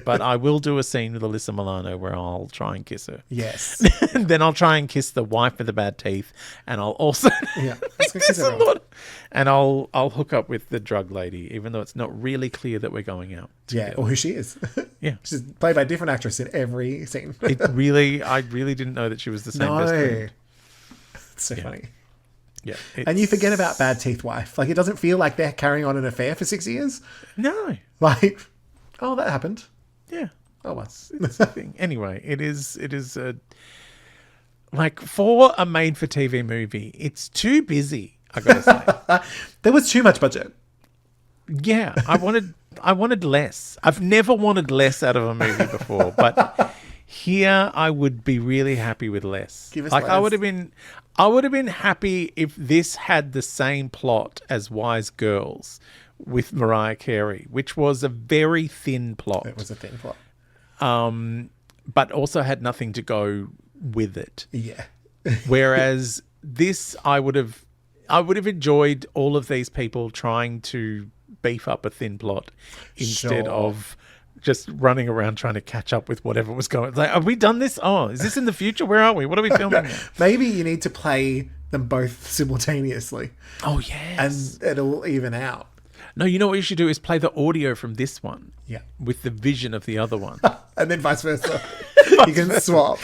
But I will do a scene with Alyssa Milano where I'll try and kiss her. Yes. And then I'll try and kiss the wife with the bad teeth. And I'll also... Yeah. And I'll hook up with the drug lady, even though it's not really clear that we're going out together. Yeah, or who she is. Yeah. She's played by a different actress in every scene. I really didn't know that she was the same best friend. It's so funny. Yeah. And you forget about bad teeth wife. Like, it doesn't feel like they're carrying on an affair for 6 years. No. Like... Oh, that happened. Yeah. Oh, well. It's a thing. Anyway, it is like, for a made-for-TV movie, it's too busy, I gotta say. There was too much budget. Yeah, I wanted less. I've never wanted less out of a movie before, but here I would be really happy with less. Give us like less. I would have been happy if this had the same plot as Wise Girls with Mariah Carey, which was a very thin plot. It was a thin plot. But also had nothing to go with it. Yeah. Whereas this, I would have enjoyed all of these people trying to beef up a thin plot instead of just running around trying to catch up with whatever was going. It's like, have we done this? Oh, is this in the future? Where are we? What are we filming now? Maybe you need to play them both simultaneously. Oh, yes. And it'll even out. No, you know what you should do is play the audio from this one. Yeah. With the vision of the other one. And then vice versa. You can swap.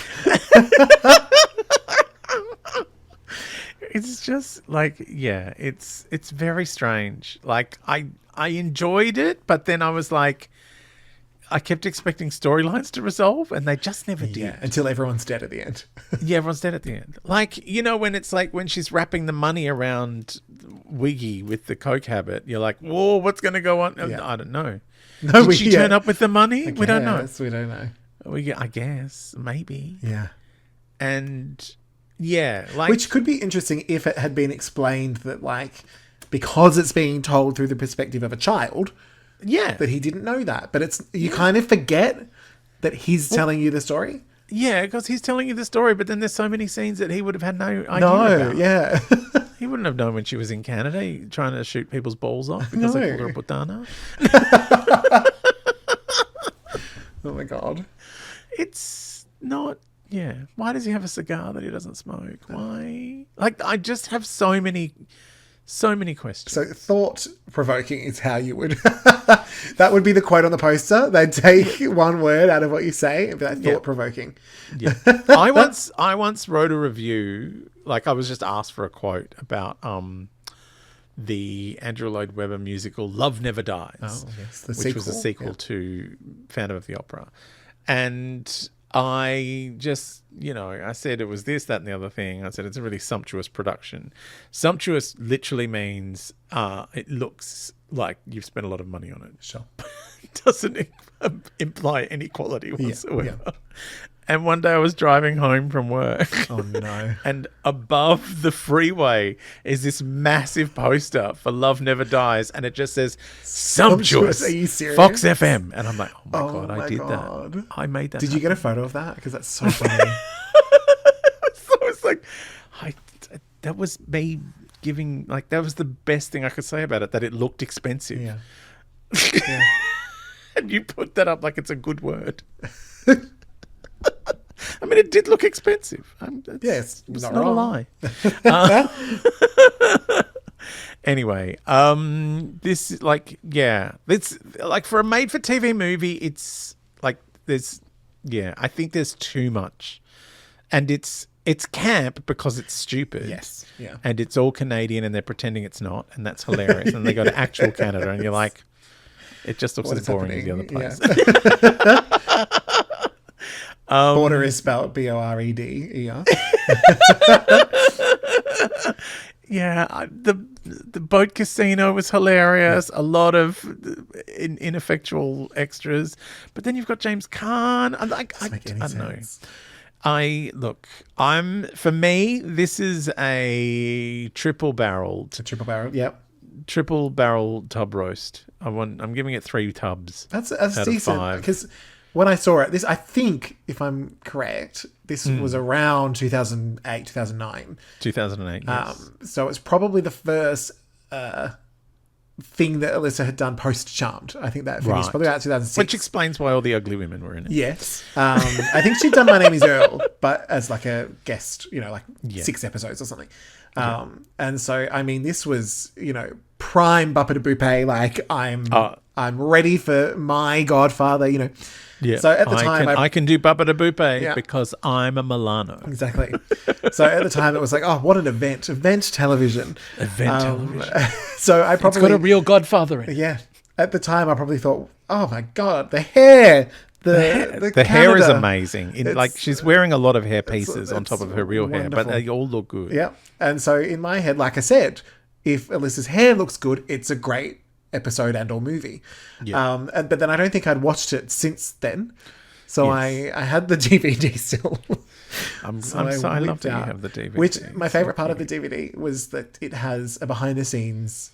It's just like, yeah, it's very strange. Like, I enjoyed it, but then I was like, I kept expecting storylines to resolve, and they just never did. Yeah, until everyone's dead at the end. Yeah, everyone's dead at the end. Like, you know, when it's like when she's wrapping the money around Wiggy with the coke habit, you're like, whoa, what's going to go on? Yeah. I don't know. No, Did she turn up with the money? We don't know. We don't know. I guess maybe. Yeah. And yeah, like, which could be interesting if it had been explained that, like, because it's being told through the perspective of a child, that he didn't know that. But it's you kind of forget that he's telling you the story. Yeah, because he's telling you the story, but then there's so many scenes that he would have had no idea about. Yeah. He wouldn't have known when she was in Canada trying to shoot people's balls off because they called her a putana. Oh my God. It's not... Yeah. Why does he have a cigar that he doesn't smoke? Why? Like, I just have so many questions. So thought-provoking is how you would... That would be the quote on the poster. They'd take one word out of what you say and be like, thought-provoking. Yeah. I once wrote a review, like I was just asked for a quote about the Andrew Lloyd Webber musical Love Never Dies, which was a sequel to Phantom of the Opera. And I just, I said it was this, that, and the other thing. I said it's a really sumptuous production. Sumptuous literally means it looks like you've spent a lot of money on it. Sure. It doesn't imply any quality whatsoever. Yeah. And one day I was driving home from work. Oh, no. And above the freeway is this massive poster for Love Never Dies. And it just says, Sumptuous. Are you serious? Fox FM. And I'm like, oh my God, I did that. I made that. Did you get a photo of that? Because that's so funny. So it's like, that was me giving, like, that was the best thing I could say about it, that it looked expensive. Yeah. And you put that up like it's a good word. I mean, it did look expensive. Yes, it's not a lie. Anyway, this is like, it's like for a made-for-TV movie. It's like I think there's too much, and it's camp because it's stupid. Yes, yeah, and it's all Canadian, and they're pretending it's not, and that's hilarious. And they go to actual Canada, and you're like, it just looks as boring as the other place. Yeah. Border is spelled B-O-R-E-D-E-R. Yeah, the boat casino was hilarious. A lot of ineffectual extras, but then you've got James Caan. I don't know. For me, this is a triple barrel, yep. Triple barrel tub roast. I'm giving it 3 tubs. That's decent because when I saw it, I think, if I'm correct, this was around 2008, 2009. 2008, yes. So it's probably the first thing that Alyssa had done post-Charmed. I think that finished probably about 2006. Which explains why all the ugly women were in it. Yes. I think she'd done My Name is Earl, but as like a guest, 6 episodes or something. And so, I mean, this was, prime Bappa de Boupé. Like, I'm ready for my Godfather, Yeah. So at the time, I can do Bappa de Boupé because I'm a Milano. Exactly. So at the time, it was like, oh, what an event television. Television. So I probably... It's got a real Godfather in it. Yeah. At the time, I probably thought, oh my God, the hair. The hair is amazing. Like, she's wearing a lot of hair pieces on top of her real hair, but they all look good. Yeah. And so in my head, like I said, if Alyssa's hair looks good, it's a great episode and or movie. Yeah. But then I don't think I'd watched it since then. So I had the DVD still. I love that you have the DVD. Which my favorite part of the DVD was that it has a behind the scenes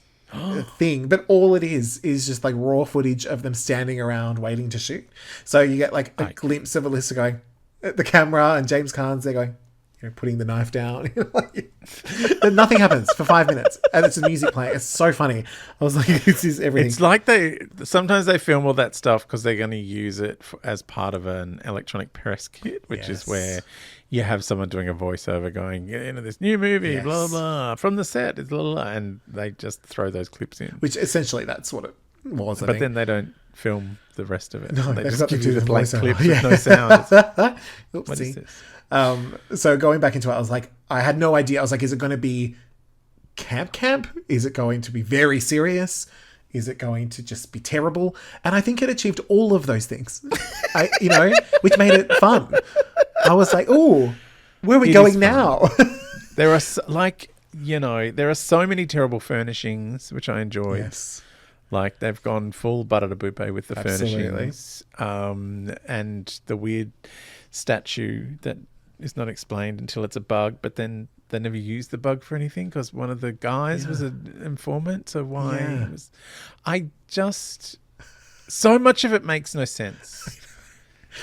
thing, but all it is just like raw footage of them standing around waiting to shoot. So you get like a glimpse of Alyssa going at the camera and James Caan's there going, putting the knife down. And nothing happens for 5 minutes, and it's a music playing. It's so funny. I was like, this is everything. It's like sometimes they film all that stuff because they're going to use it as part of an electronic press kit, which is where you have someone doing a voiceover going, this new movie, blah, blah, from the set, blah, blah, blah, and they just throw those clips in. Which essentially that's what it was. But then they don't film the rest of it. No, they just give you the blank clip with no sound. What is this? So going back into it, I was like, I had no idea. I was like, is it going to be camp? Is it going to be very serious? Is it going to just be terrible? And I think it achieved all of those things, which made it fun. I was like, oh, where are we going now? There are there are so many terrible furnishings, which I enjoyed. Yes. Like they've gone full butter de boupe with the Absolutely. furnishings, and the weird statue that is not explained until it's a bug, but then they never used the bug for anything because one of the guys was an informant. So why? So much of it makes no sense,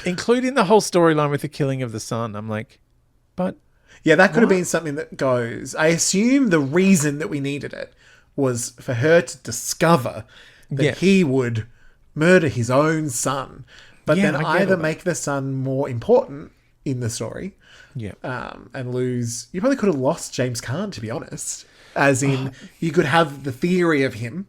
including the whole storyline with the killing of the son. I'm like, but yeah, that could have been something that goes. I assume the reason that we needed it was for her to discover that he would murder his own son, but then either make the son more important in the story, and lose. You probably could have lost James Caan, to be honest. As in, you could have the theory of him,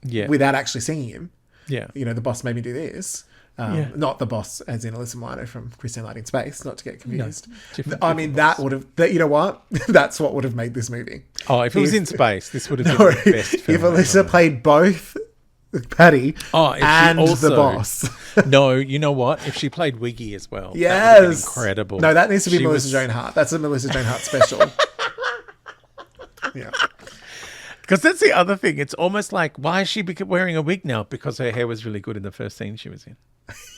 without actually seeing him. Yeah, you know, the boss made me do this. Not the boss, as in Alyssa Milano from Christian Light in Space, not to get confused. No, I mean, that would have. You know what? That's what would have made this movie. Oh, if it was in space, this would have been the best film. If Alyssa played both Patty and the boss. No, you know what? If she played Wiggy as well, yes, that would have been incredible. No, that needs to be Melissa Joan Hart. That's a Melissa Joan Hart special. Yeah. Because that's the other thing. It's almost like, why is she wearing a wig now? Because her hair was really good in the first scene she was in.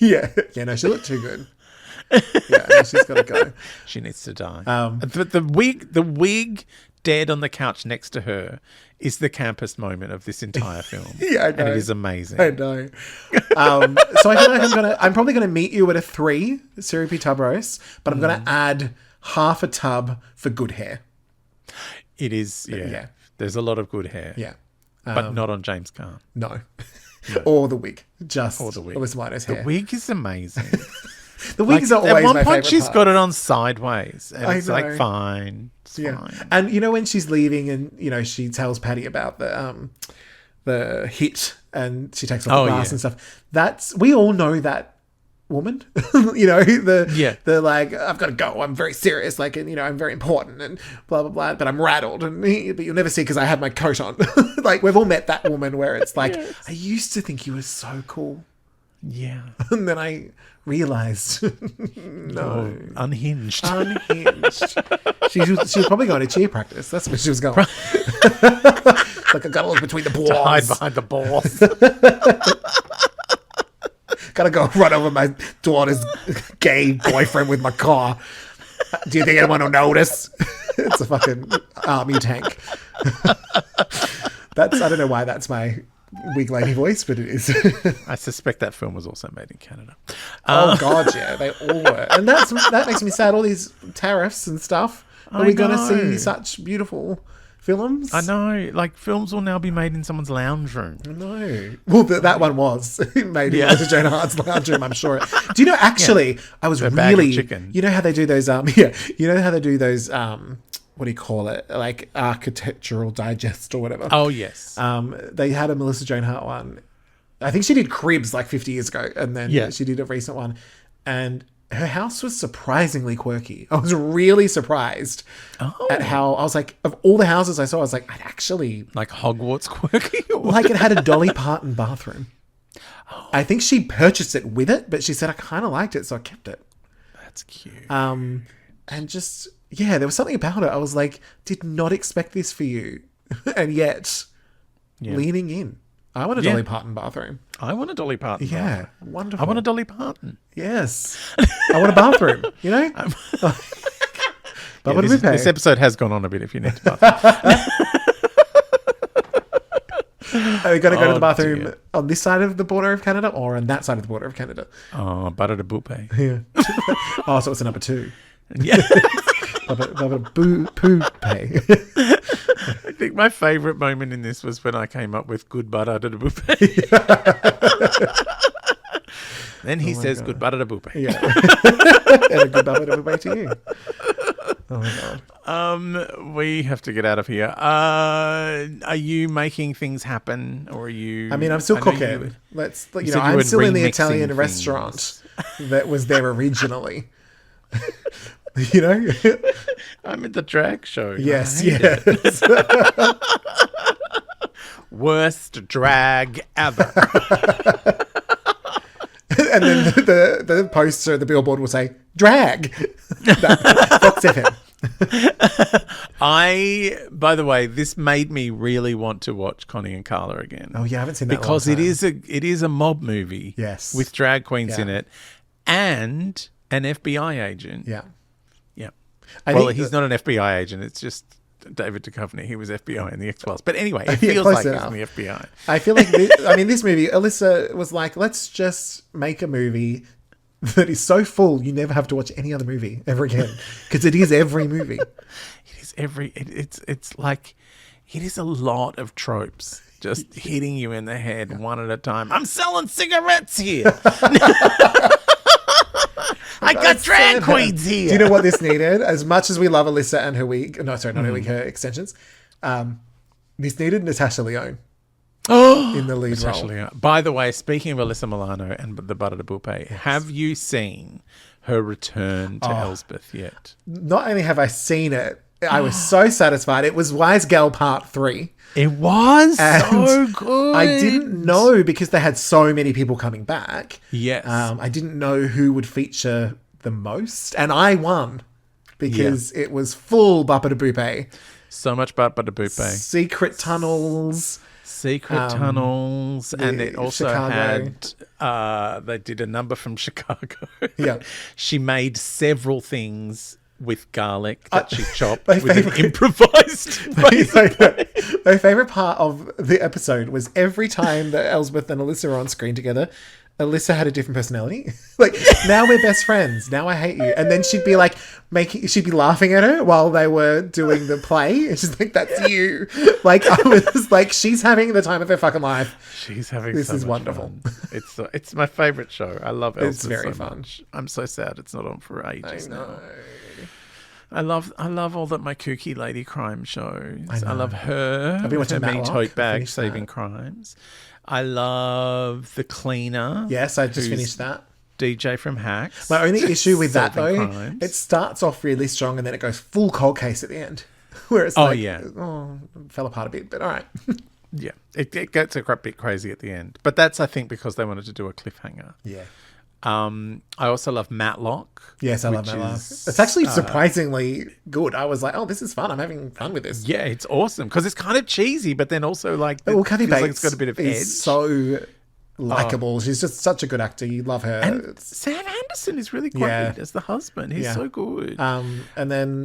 Yeah, no, she looked too good. Yeah, no, she's got to go. She needs to die. But the wig dead on the couch next to her is the campest moment of this entire film. Yeah, I know. And it is amazing. I know. So I feel like I'm probably going to meet you at a 3 syrupy tub roast, but I'm going to add half a tub for good hair. It is, yeah. There's a lot of good hair. Yeah. But not on James Caan. No. Or the wig. Or the wig. Alyssa Milano's hair. The wig is amazing. The wigs are always my At one point, favourite she's part. got it on sideways. And it's know. like, fine. It's fine. And you know when she's leaving and, you know, she tells Patty about the hit and she takes off the glass and stuff. We all know that woman. You know, the like, I've got to go. I'm very serious. Like, and, you know, I'm very important and blah, blah, blah. But I'm rattled. But you'll never see because I have my coat on. Like, we've all met that woman where it's like, I used to think you were so cool. Yeah. And then I realised, no. Unhinged. She was probably going to cheer practice. That's where she was going. Like, I got to look between the balls. To hide behind the balls. Got to go run over my daughter's gay boyfriend with my car. Do you think anyone will notice? It's a fucking army tank. I don't know why that's my wig lady voice, but it is. I suspect that film was also made in Canada. Oh God, yeah, they all were, and that makes me sad. All these tariffs and stuff. Are we going to see such beautiful films? I know, like films will now be made in someone's lounge room. I know. Well, that one was made in Melissa Joan Hart's lounge room. I'm sure. Do you know? Actually, I was really. Chicken. You know how they do those? You know how they do those? What do you call it? Like Architectural Digest or whatever. Oh, yes. They had a Melissa Joan Hart one. I think she did Cribs like 50 years ago. And then she did a recent one. And her house was surprisingly quirky. I was really surprised at how... I was like, of all the houses I saw, I was like, I'd actually... Like Hogwarts quirky? Like it had a Dolly Parton bathroom. Oh. I think she purchased it with it, but she said, I kind of liked it, so I kept it. That's cute. And just... Yeah, there was something about it. I was like, did not expect this for you. And yet, leaning in. I want a Dolly Parton bathroom. I want a Dolly Parton bathroom. Wonderful. I want a Dolly Parton. Yes. I want a bathroom, you know? This episode has gone on a bit if you need to bathroom. Are we going to go to the bathroom on this side of the border of Canada or on that side of the border of Canada? Oh, butter de boupe. Yeah. Oh, so it's a number 2. Yeah. Poo-pay. I think my favourite moment in this was when I came up with good butter de boupe. Then he says good butter de boupe. Yeah. And a good butter de boupe to you. Oh my God. We have to get out of here. Are you making things happen, or are you? I mean, I'm still cooking. I'm still in the Italian restaurant that was there originally. You know, I'm at the drag show. Yes. Worst drag ever. And then the poster, the billboard will say drag. Fox FM. By the way, this made me really want to watch Connie and Carla again. Oh yeah, I haven't seen that because in a long it is a mob movie. Yes, with drag queens in it, and an FBI agent. Yeah. He's not an FBI agent. It's just David Duchovny. He was FBI in the X-Files. But anyway, it feels like he's in the FBI. I feel like this movie, Alyssa was like, let's just make a movie that is so full you never have to watch any other movie ever again, because it is every movie. It's like it is a lot of tropes just hitting you in the head one at a time. I'm selling cigarettes here. I got drag queens here. Do you know what this needed? As much as we love Alyssa and her wig, no, sorry, not her wig, her extensions. This needed Natasha Lyonne in the lead role. Lyonne. By the way, speaking of Alyssa Milano and the Butter de Boupe, have you seen her return to Elsbeth yet? Not only have I seen it, I was so satisfied. It was Wisegal Part 3. It was so good. I didn't know, because they had so many people coming back. Yes. I didn't know who would feature the most. And I won, because it was full Bappa de Boupe. So much Bappa de Boupe. Secret tunnels. And it also Chicago. had they did a number from Chicago. Yeah. She made several things with garlic that she chopped my with favorite- an improvised. My favorite part of the episode was every time that Elsbeth and Alyssa were on screen together, Alyssa had a different personality. Like, now we're best friends. Now I hate you. And then she'd be like, she'd be laughing at her while they were doing the play. And she's like, that's you. Like, I was like, she's having the time of her fucking life. She's having This so is much wonderful. Fun. It's my favorite show. I love Elsbeth. It's very so fun. much. I'm so sad it's not on for ages I know. now. I love all that my kooky lady crime shows. I love her. I've been with her watching mini Matlock. tote I bag finished saving that. crimes. I love The Cleaner. Yes, I just who's finished that. DJ from Hacks. My only issue with that, though, Solving crimes. it starts off really strong and then it goes full cold case at the end. Where it's fell apart a bit, but all right. Yeah, it gets a bit crazy at the end. But that's, I think, because they wanted to do a cliffhanger. Yeah. I also love Matlock. Yes, I love Matlock. It's actually surprisingly good. I was like, oh, this is fun. I'm having fun with this. Yeah, it's awesome because it's kind of cheesy, but then also like Kathy feels Bates like it's got a bit of edge. is so likable. She's just such a good actor. You love her. And Sam Anderson is really great as the husband. He's so good. And then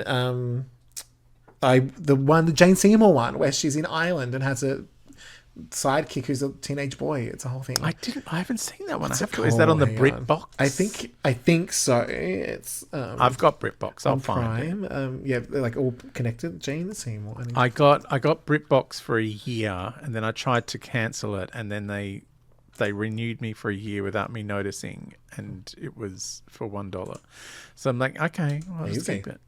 the Jane Seymour one where she's in Ireland and has a sidekick who's a teenage boy. It's a whole thing. I haven't seen that one. Is that on the Brit box? I think so. It's I've got BritBox. I'll Prime. find it. Yeah, they're like all connected. Jane Seymour. I got BritBox for a year, and then I tried to cancel it, and then they renewed me for a year without me noticing, and it was for $1. So I'm like, okay, I'll just keep it.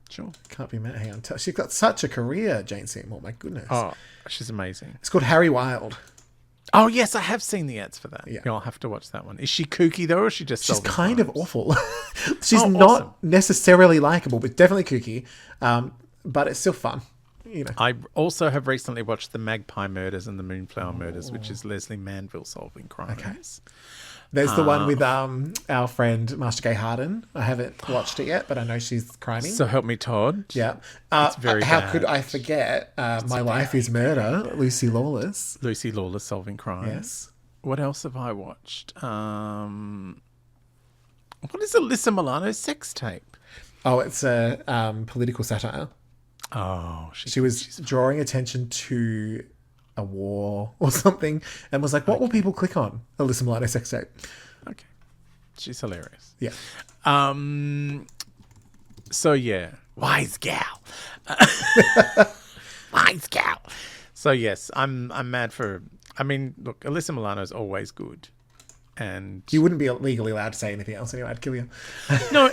Sure. Can't be mad. Hang on. She's got such a career, Jane Seymour. My goodness. Oh, she's amazing. It's called Harry Wild. Oh, yes, I have seen the ads for that. Yeah. I'll have to watch that one. Is she kooky, though, or is she just She's solving kind of crimes? awful. She's awesome. not necessarily likable, but definitely kooky. But it's still fun. You know. I also have recently watched The Magpie Murders and The Moonflower Murders, which is Leslie Manville solving crimes. Okay. There's the one with our friend Master Gay Harden. I haven't watched it yet, but I know she's criming. So Help Me Todd. Yeah. It's very How bad. could I forget My Life is Murder, Lucy Lawless. Lucy Lawless solving crimes. Yes. What else have I watched? What is Alyssa Milano's sex tape? Oh, it's a political satire. Oh, She was drawing attention to a war or something and was like, what will people click on? Alyssa Milano sex tape. Okay. She's hilarious. Yeah. So yeah, wise gal. Wise gal. So yes, I'm mad for. I mean, look, Alyssa Milano's always good, and You wouldn't be legally allowed to say anything else anyway. I'd kill you. no,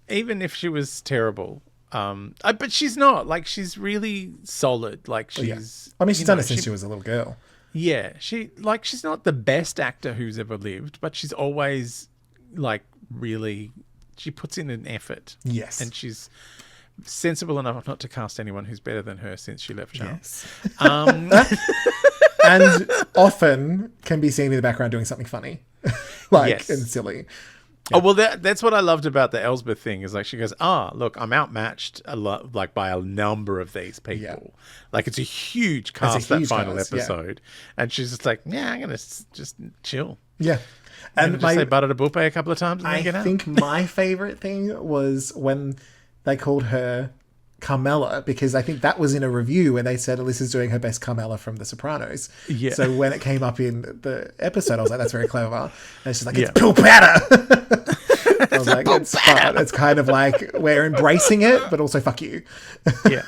even if she was terrible, but she's not. Like, she's really solid. Like, she's. I mean, she's done it since she was a little girl. Yeah, she's not the best actor who's ever lived, but she's always like really. She puts in an effort. Yes. And she's sensible enough not to cast anyone who's better than her since she left Charm. Yes. And often can be seen in the background doing something funny, and silly. Oh, well, that's what I loved about the Elsbeth thing is like she goes, look, I'm outmatched a lot, like by a number of these people. Yeah. Like it's a huge cast, that final episode. Yeah. And she's just like, I'm going to just chill. Yeah. And just say butter to bupe a couple of times and then get out. I think my favorite thing was when they called her Carmela, because I think that was in a review where they said Alyssa's doing her best Carmela from The Sopranos. Yeah. So when it came up in the episode, I was like, that's very clever. And she's like, it's pulpata. I was like, it's fun. It's kind of like we're embracing it, but also fuck you. Yeah.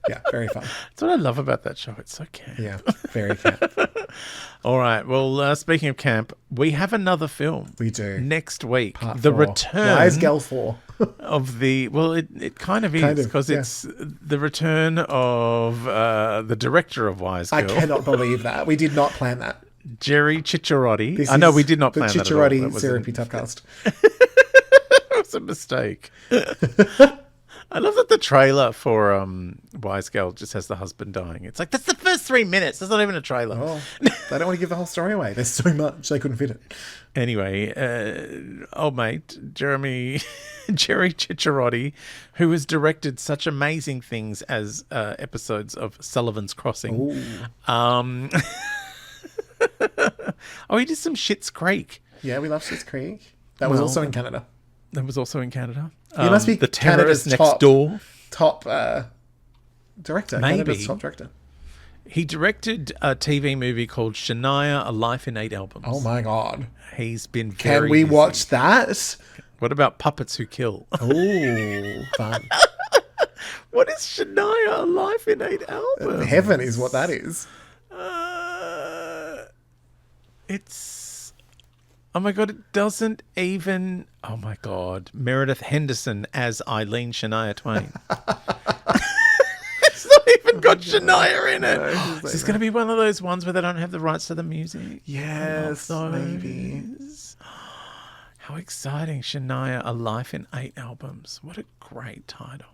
Yeah, very fun. That's what I love about that show. It's so camp. Yeah, very camp. All right. Well, speaking of camp, we have another film. We do. Next week. Part the 4. return. Wisegal 4. Of the... Well, it kind of is, because it's the return of the director of Wisegal. I cannot believe that. We did not plan that. Jerry Cicciarotti. I know we did not plan that at all. The Cicciarotti Syrupy Tubcast. It was a mistake. I love that the trailer for Wisegal just has the husband dying. It's like, that's the first 3 minutes. That's not even a trailer. Oh, they don't want to give the whole story away. There's so much. They couldn't fit it. Anyway, old mate, Jerry Cicciarotti, who has directed such amazing things as episodes of Sullivan's Crossing. He did some Schitt's Creek. Yeah, we love Schitt's Creek. That was also in Canada. That was also in Canada. He must be the terrorist next door. Top director. Maybe. Canada's top director. He directed a TV movie called Shania: A Life in 8 Albums. Oh my God. He's been very Can we busy. watch that? What about Puppets Who Kill? Oh, fun. What is Shania: A Life in 8 Albums? Heaven is what that is. It's... Oh my God, it doesn't even... Oh my God. Meredith Henderson as Eileen Shania Twain. It's not even got Shania in it. No, is this going to be one of those ones where they don't have the rights to the music? Yes, maybe. How exciting. Shania: A Life in 8 Albums. What a great title.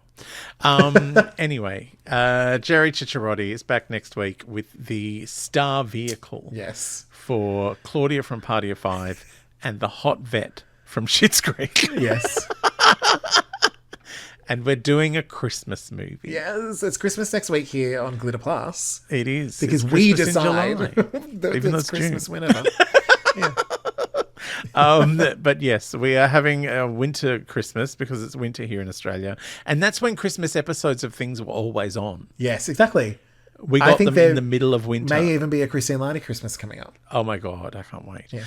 Anyway, Jerry Cicciarotti is back next week with the star vehicle. Yes. For Claudia from Party of 5 and the hot vet from Schitt's Creek. Yes. And we're doing a Christmas movie. Yes, it's Christmas next week here on Glitter Plus. It is. Because we decide that even though it's Christmas June. whenever. Yeah. But yes, we are having a winter Christmas because it's winter here in Australia. And that's when Christmas episodes of things were always on. Yes, exactly. We got them in the middle of winter. May even be a Christine Lani Christmas coming up. Oh my God, I can't wait. Yeah.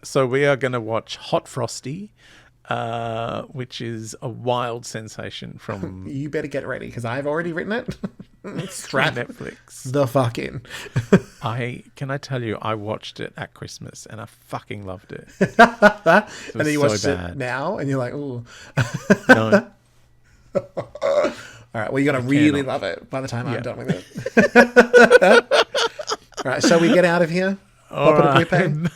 So we are going to watch Hot Frosty, which is a wild sensation from... You better get ready because I've already written it. Strap Netflix. The fucking. Can I tell you, I watched it at Christmas and I fucking loved it. And then you watched it now and you're like, ooh. No. All right, well, you're going to really love it by the time I'm done with it. All right, shall we get out of here? All right. Bye,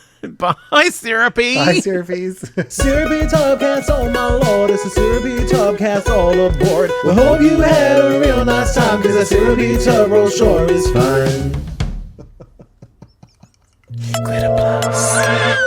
Syrupy. Bye, Syrupies. Syrupy Tubcast, oh my lord, it's a Syrupy Tubcast all aboard. We hope you had a real nice time, because that Syrupy Tub roll sure is fine. Glitter Plus.